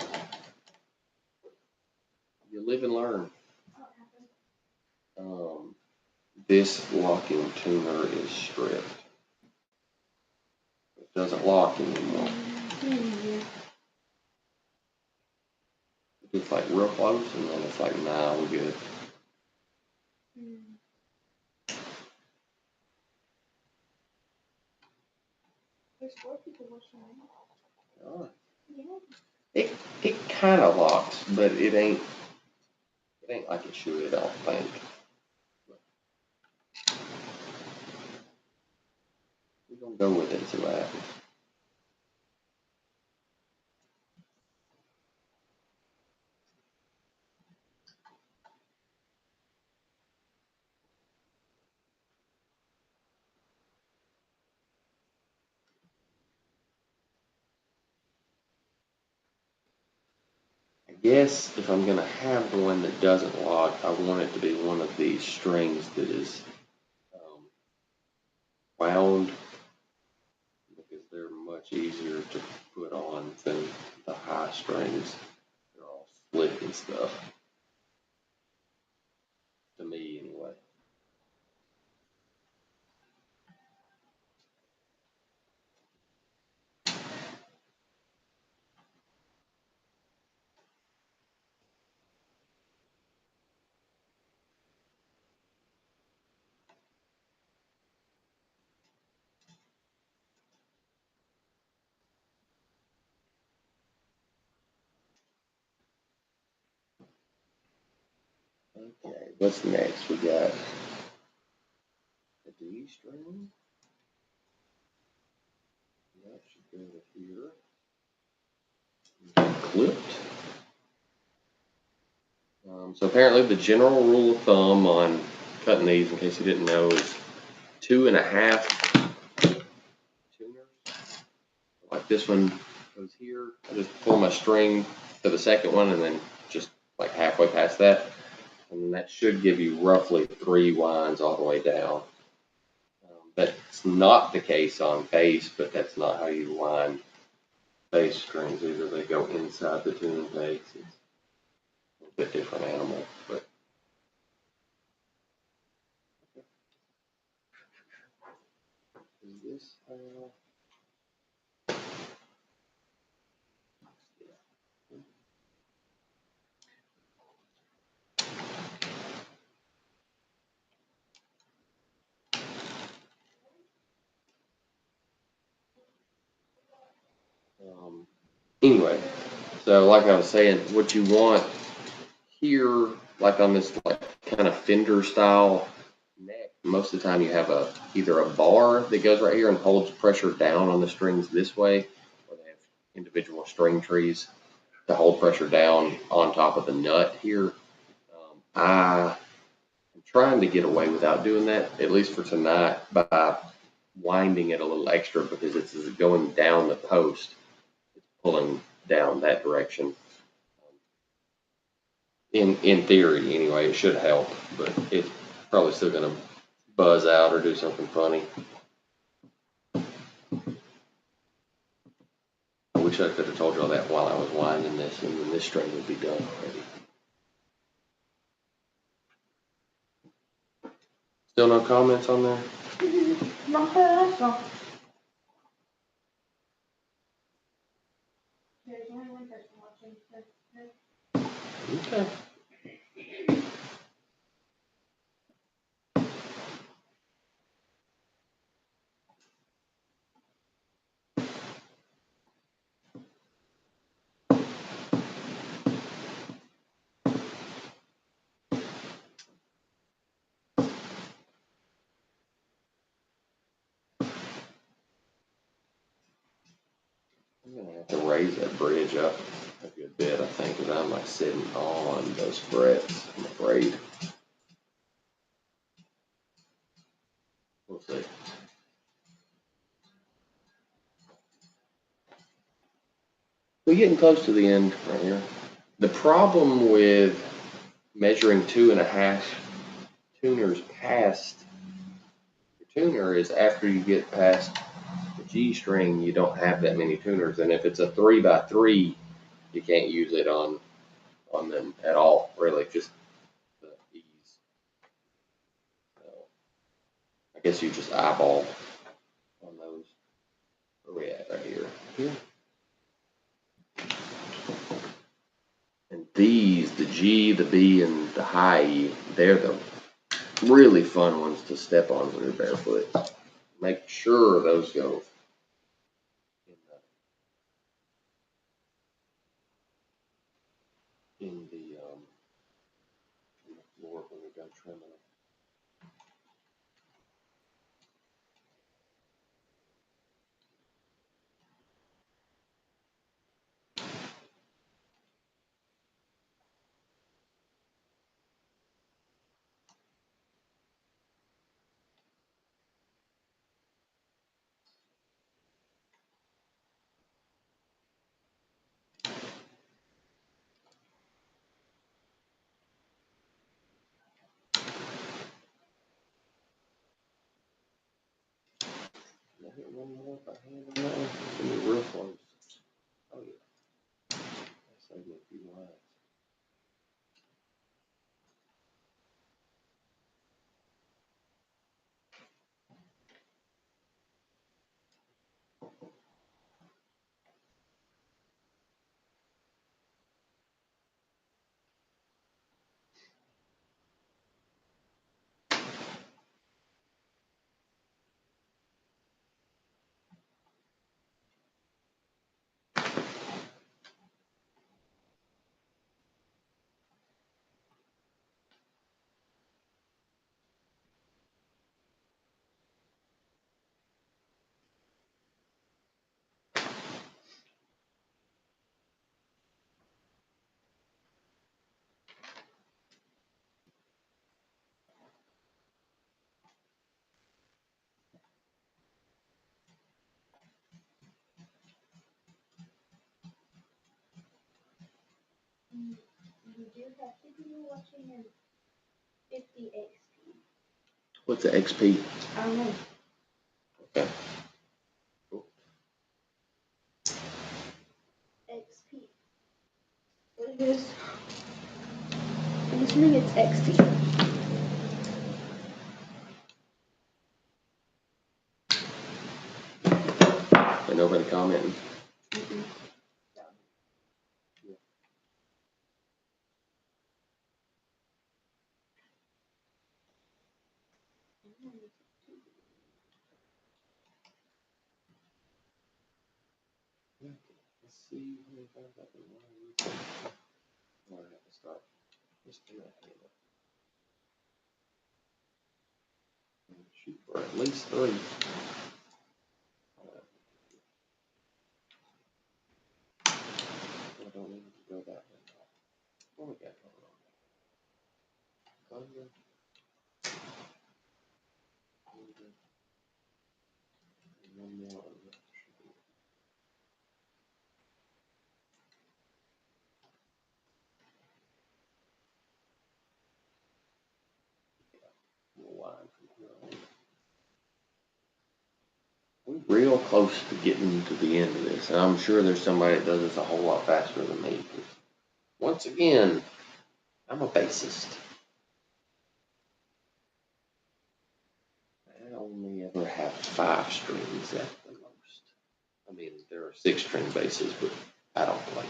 You live and learn. This locking tuner is stripped. It doesn't lock anymore. It's like real close, and then it's like, nah, we're good. There's 4 people watching. Oh. Yeah. It kind of locks, but it ain't like it should, I don't think. We're gonna go with it and see what happens. I guess if I'm gonna have the one that doesn't lock, I want it to be one of these strings that is wound, because they're much easier to put on than the high strings. They're all slick and stuff. To me, anyway. Okay, what's next? We got a D string. That should go here. Clipped. So apparently the general rule of thumb on cutting these, in case you didn't know, is 2.5 tuners. Like this one goes here. I just pull my string to the second one and then just like halfway past that. And that should give you roughly 3 winds all the way down. That's not the case on bass, but that's not how you wind bass strings either. They go inside the tuning case. It's a bit different animal, but is this anyway, so like I was saying, what you want here, like on this like kind of fender style neck, most of the time you have either a bar that goes right here and holds pressure down on the strings this way, or they have individual string trees to hold pressure down on top of the nut here. I'm trying to get away without doing that, at least for tonight, by winding it a little extra because it's going down the post, it's pulling down that direction. In theory, anyway, it should help, but it's probably still going to buzz out or do something funny. I wish I could have told you all that while I was winding this, and then this string would be done already. Still no comments on there? Not that I saw. There's only one person watching. Okay. I'm gonna have to raise that bridge up a good bit, I think, because I'm like sitting on those frets, I'm afraid. We'll see. We're getting close to the end right here. The problem with measuring 2.5 tuners past your tuner is after you get past the G string, you don't have that many tuners. And if it's a 3x3, you can't use it on them at all, really, just the E's. So I guess you just eyeball on those. Where we at right here? Here. And these, the G, the B, and the high E, they're the really fun ones to step on when you're barefoot. Make sure those go in the floor when you're done trimming them. Can I hit one more if I hand them that one? It's gonna be real close. Oh yeah. That saved me a few lines. You do have CPU watching and 50 XP. What's the XP? I don't know. Okay. Cool. XP. What it is? I'm assuming it's XP. And nobody commenting. Let's see. All right, let's start. Let's do that. Shoot for at least 3. I don't need to go that way. What we got going on? Thunder. And one more on the line from here on. We're real close to getting to the end of this, and I'm sure there's somebody that does this a whole lot faster than me. Once again, I'm a bassist. I only ever have 5 strings at the most. I mean, there are 6-string basses, but I don't play.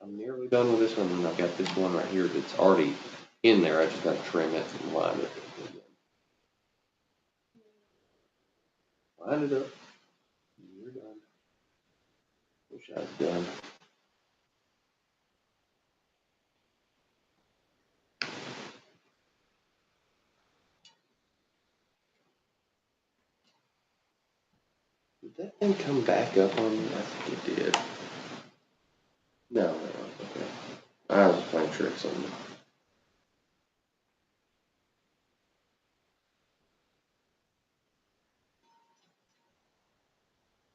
I'm nearly done with this one, and I've got this one right here that's already in there. I just got to trim it and line it again. Line it up. You're done. Wish I was done. Did that thing come back up on me? I think it did. No, okay. I was playing tricks on me.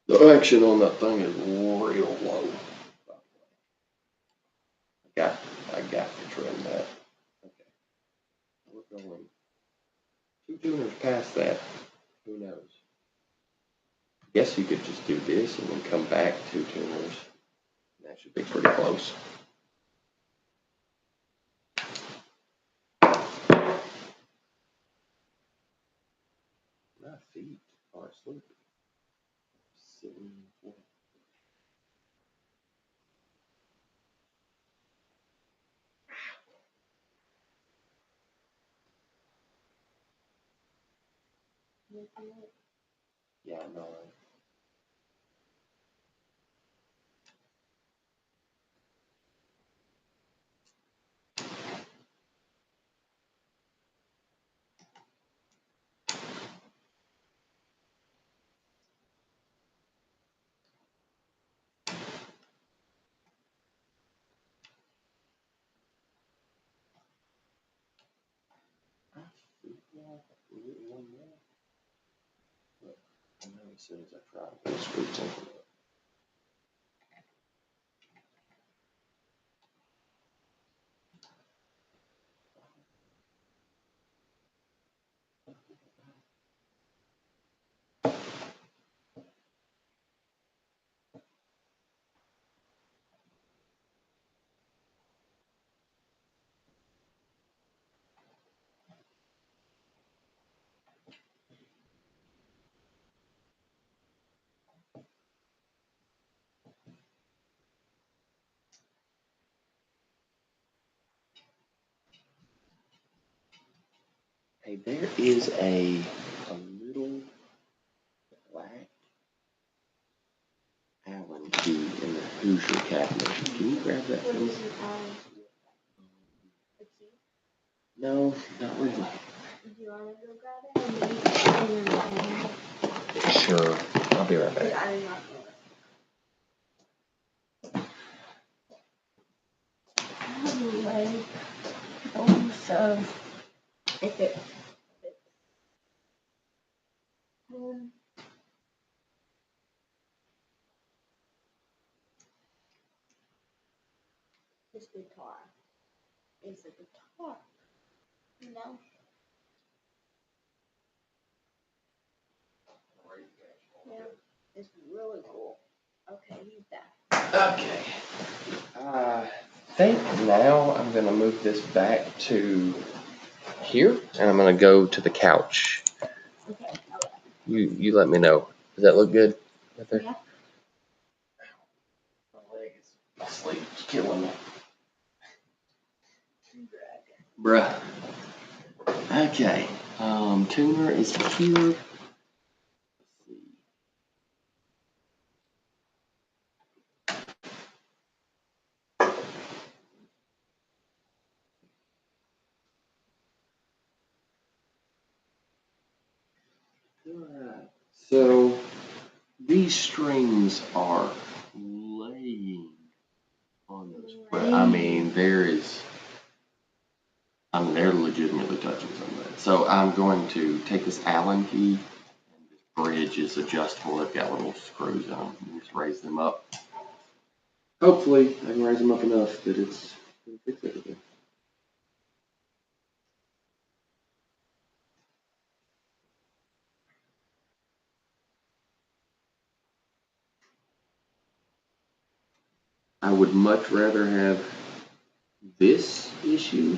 The action on that thing is real low. I got to trim that. Okay. We're going 2 tuners past that. Who knows? Guess you could just do this and then come back 2 tuners. That should be pretty close. My feet are sleepy. Sitting. Yeah, I know. One more. But I know as soon as I try to put a screw tape in it. Hey, there is a little black Allen key in the Hoosier cabinet. Can you grab that What for me? is an Allen key? A key? No, not really. Do you want to go grab it? Or maybe put it in your hand? Sure. I'll be right Because back. I do not know. I have like bones of if it His guitar is a guitar. You know? Yeah. It's really cool. Okay, he's done. Okay. I think now I'm gonna move this back to here, and I'm gonna go to the couch. Okay. You let me know. Does that look good? Right there? Yeah. My leg is, my sleep's killing me. Bruh. Okay. Tuner is here. Let's see. Alright. So these strings are laying on this. But I mean, they're legitimately touching something. So I'm going to take this Allen key, and this bridge is adjustable. They've got little screws in them. You just raise them up. Hopefully, I can raise them up enough that it's going to fix everything. I would much rather have this issue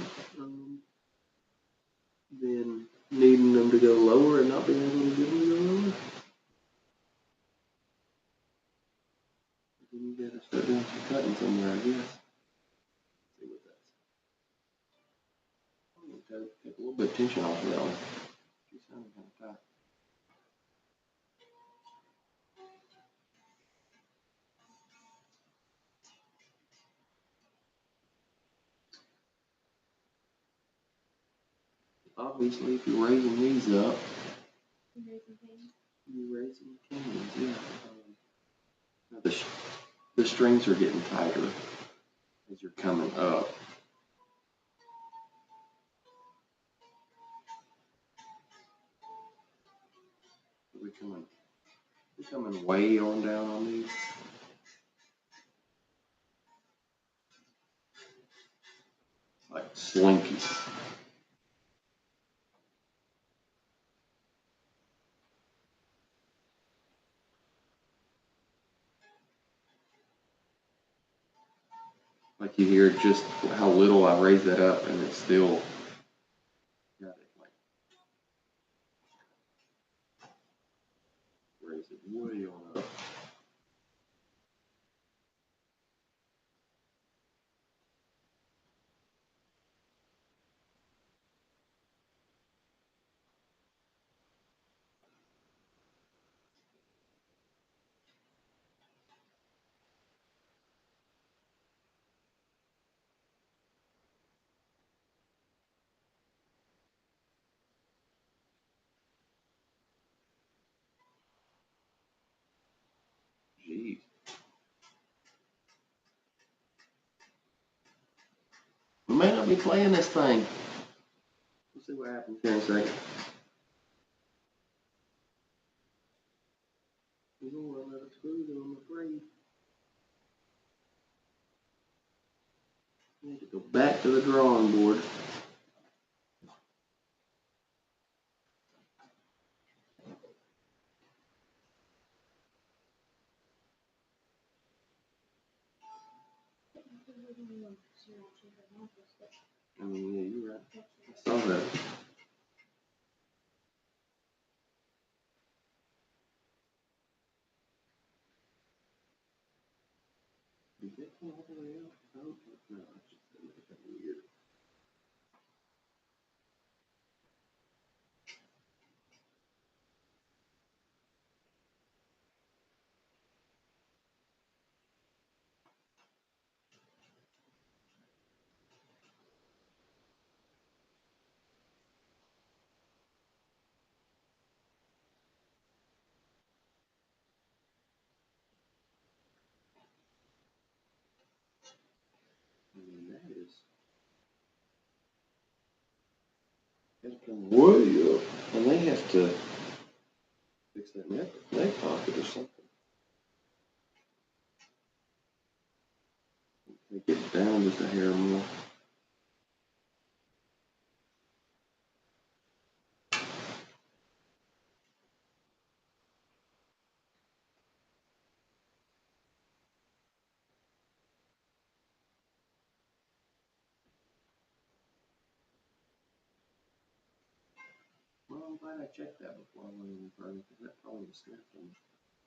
than needing them to go lower and not being able to get them to go lower. Then you gotta start doing some cutting somewhere, I guess. See what that's. I'm gonna take a little bit of tension off of that one. She's sounding kind of tight. Obviously, if you're raising these up, you're raising cans, yeah. Now the strings are getting tighter as you're coming up. We're coming way on down on these. Like slinkies. Like you hear just how little I raise that up, and it's still got it like raise it way on up. Jeez. We may not be playing this thing. We'll see what happens here in a second. We're gonna run out of screws, I'm afraid. We need to go back to the drawing board. I mean, yeah, you're right. I saw that. Did that come all the way out? Oh, no, it's just weird. I mean, that's come way up, and they have to fix that neck pocket or something. Make it down just a hair more. Well, I'm glad I checked that before I went any further, because that probably was snapped on me.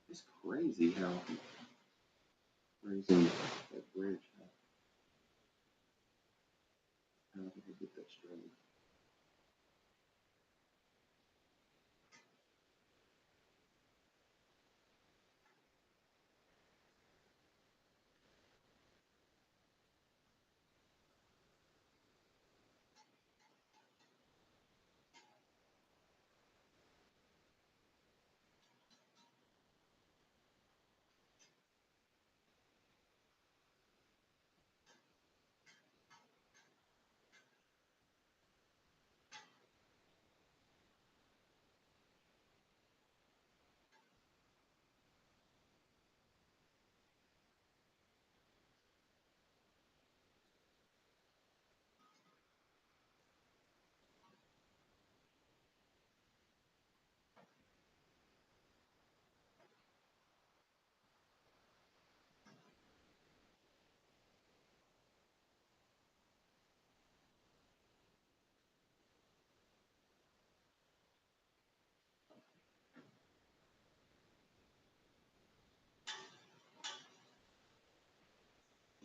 It's crazy how raising that bridge, how did I get that straight?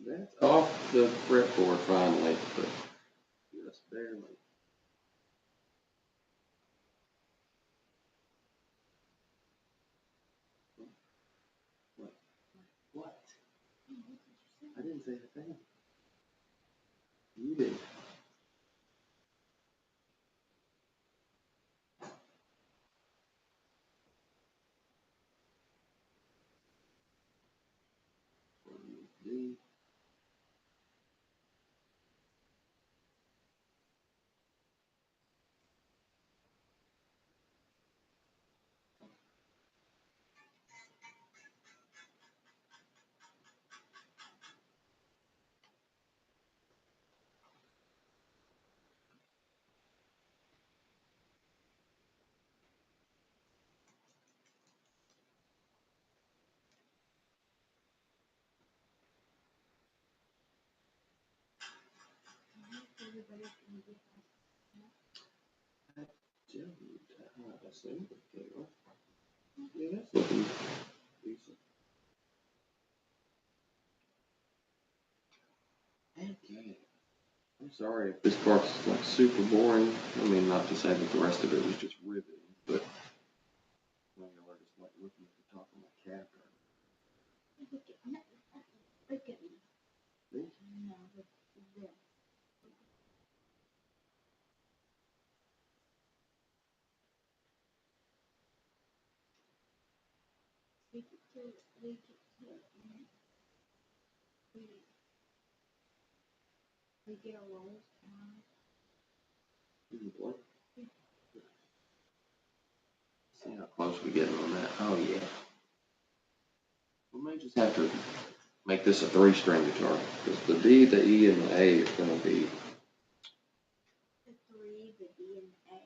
That's off the fretboard finally, but just barely. What? What? I didn't say a thing. You did. D. Everybody's gonna be I assume okay, well, yeah, that's looking decent. Okay. I'm sorry if this part's like super boring. I mean, not to say that the rest of it was just riveting, but I know y'all are just like looking at the top of my cap right look at no, look at me. now. No, look at this. We could kill it. We could kill it. We get a rolls on. You can play. See how close we getting on that. Oh yeah. We may just have to make this a three-string guitar because the D, the E, and the A is going to be The 3, the D, and the A.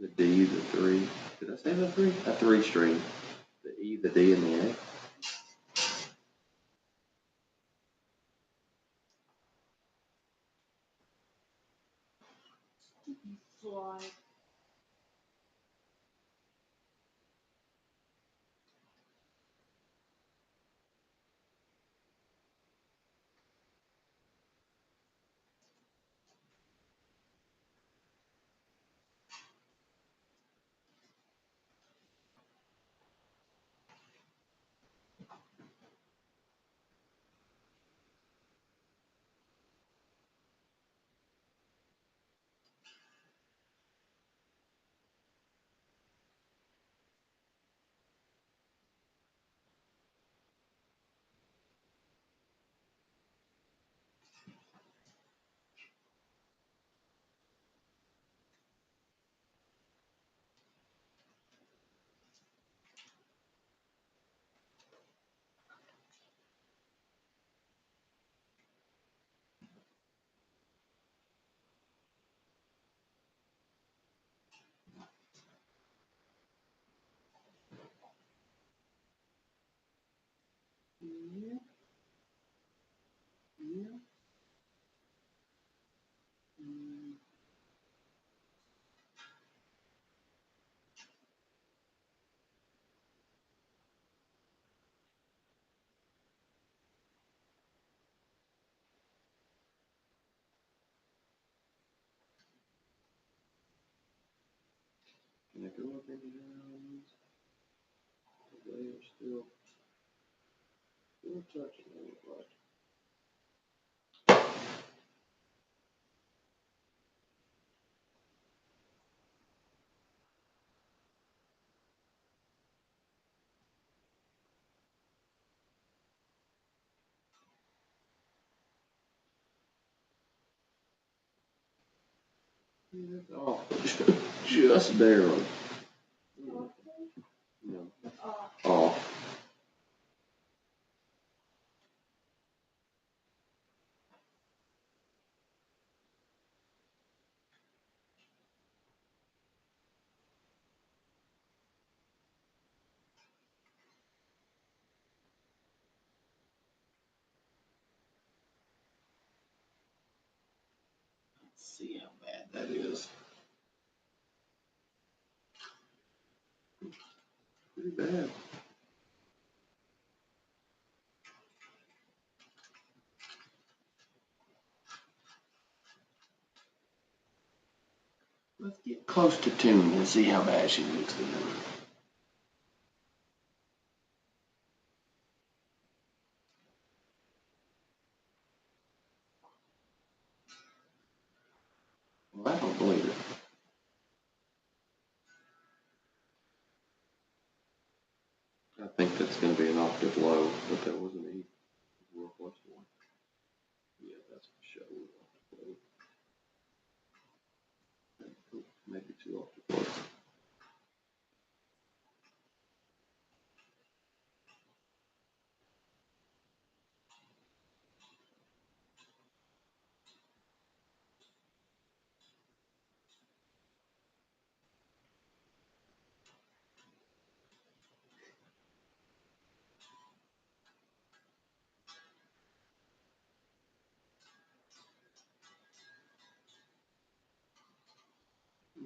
the D, the three. Did I say the three? A three-string. The E, the D, and the A. Fly. Yeah. Yeah. Can I go up any rounds? They are still touching it, look like. Yeah, that's off. Just barely. No. Off. Let's see how bad that is. Pretty bad. Let's get close to tune and see how bad she looks then. Well, I don't believe it. I think that's going to be an octave low, but that wasn't a real close one. Yeah, that's for sure. Octave low. Maybe 2 octave lows.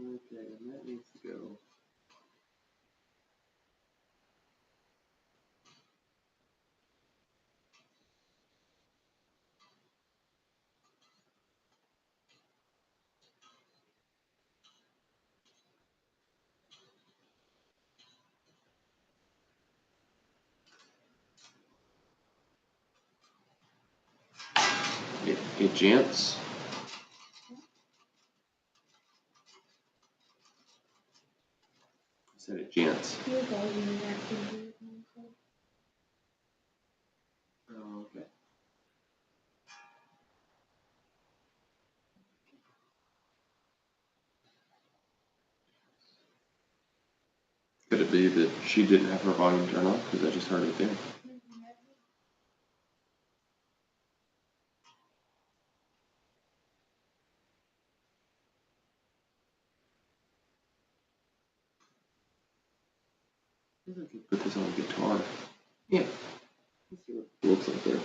Okay, and that needs to go. It gents. I said it gents. Oh, okay. Could it be that she didn't have her volume turned on? Because I just heard it there. Maybe I could put this on a guitar. Yeah. Let's see what it looks like there.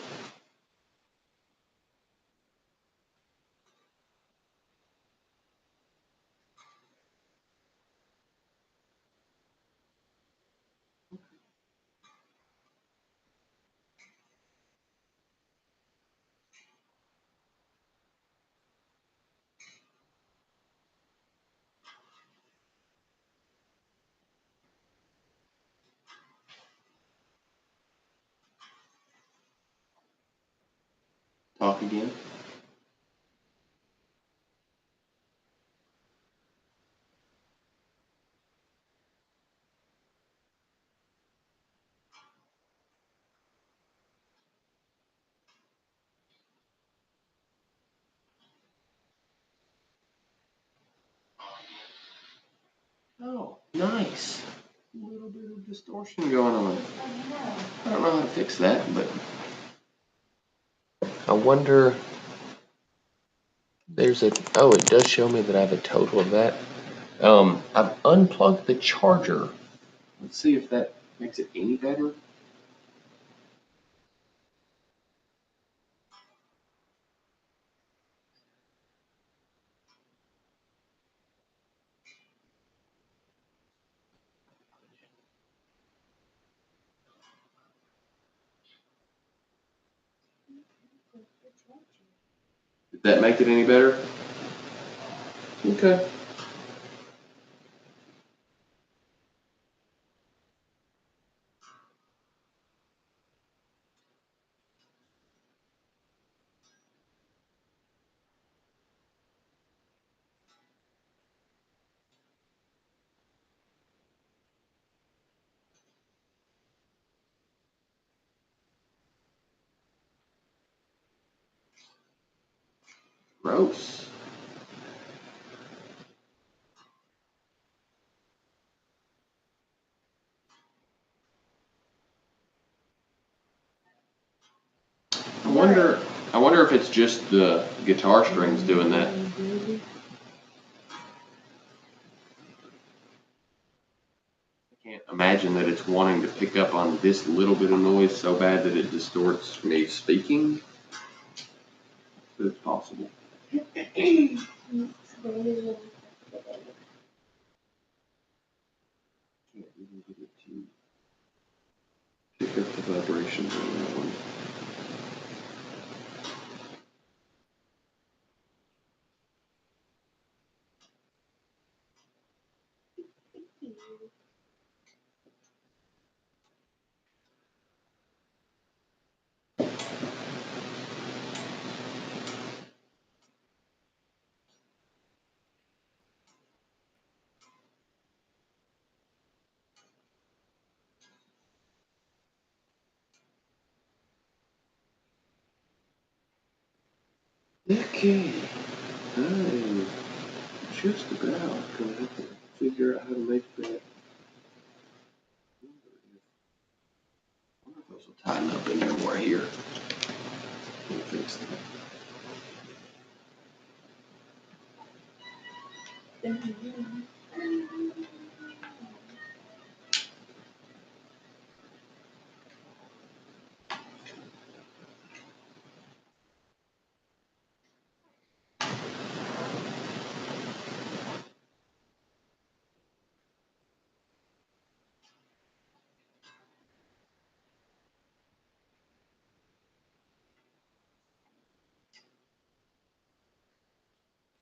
Talk again. Oh, nice. A little bit of distortion going on. I don't know how to fix that, but I wonder. There's a. Oh, it does show me that I have a total of that. I've unplugged the charger. Let's see if that makes it any better. Did that make it any better? Okay. Gross. I wonder. I wonder if it's just the guitar strings doing that. I can't imagine that it's wanting to pick up on this little bit of noise so bad that it distorts me speaking. But it's possible. Can't even get it to pick up the vibrations on that one. Okay, I am just about gonna have to figure out how to make that. I wonder if those will tighten up any more here. We'll fix that.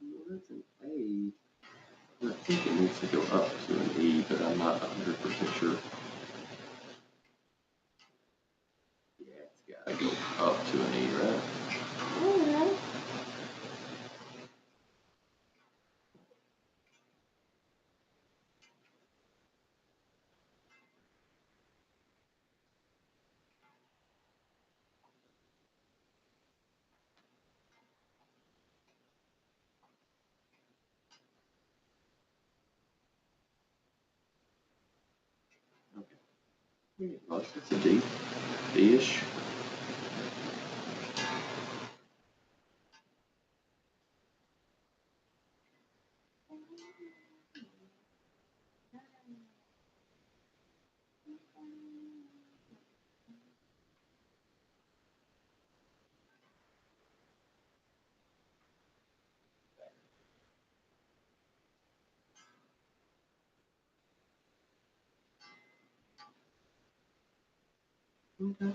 Well, that's an A. I think it needs to go up to an E, but I'm not 100% sure. Yeah, it's gotta go up to an E, right? Okay. Well, it's a D. D-ish. Okay.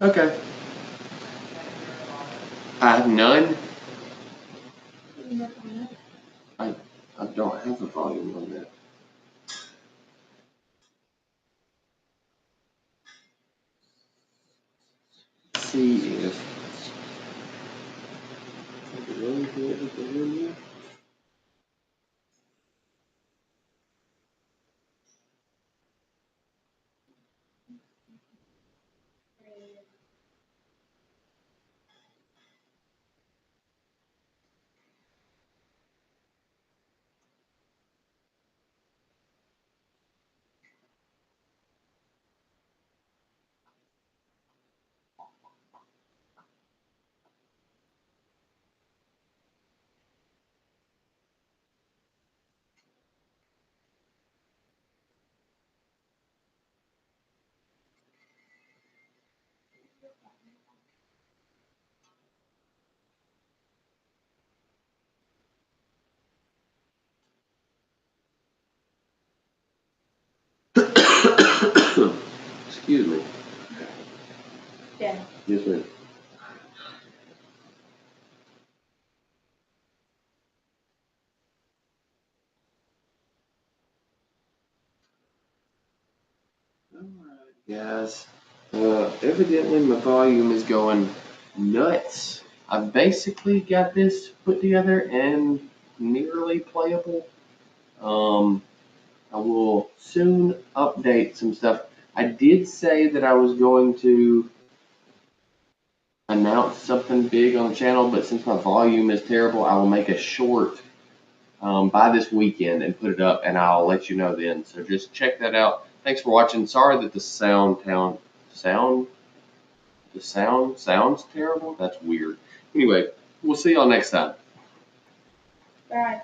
Okay. I have none. I don't have a volume on that. See if. Yes, sir. Guys, evidently my volume is going nuts. I've basically got this put together and nearly playable. I will soon update some stuff. I did say that I was going to announce something big on the channel, but since my volume is terrible, I will make a short by this weekend and put it up, and I'll let you know then. So just check that out. Thanks for watching. Sorry that the sounds terrible. That's weird. Anyway, we'll see y'all next time. Bye.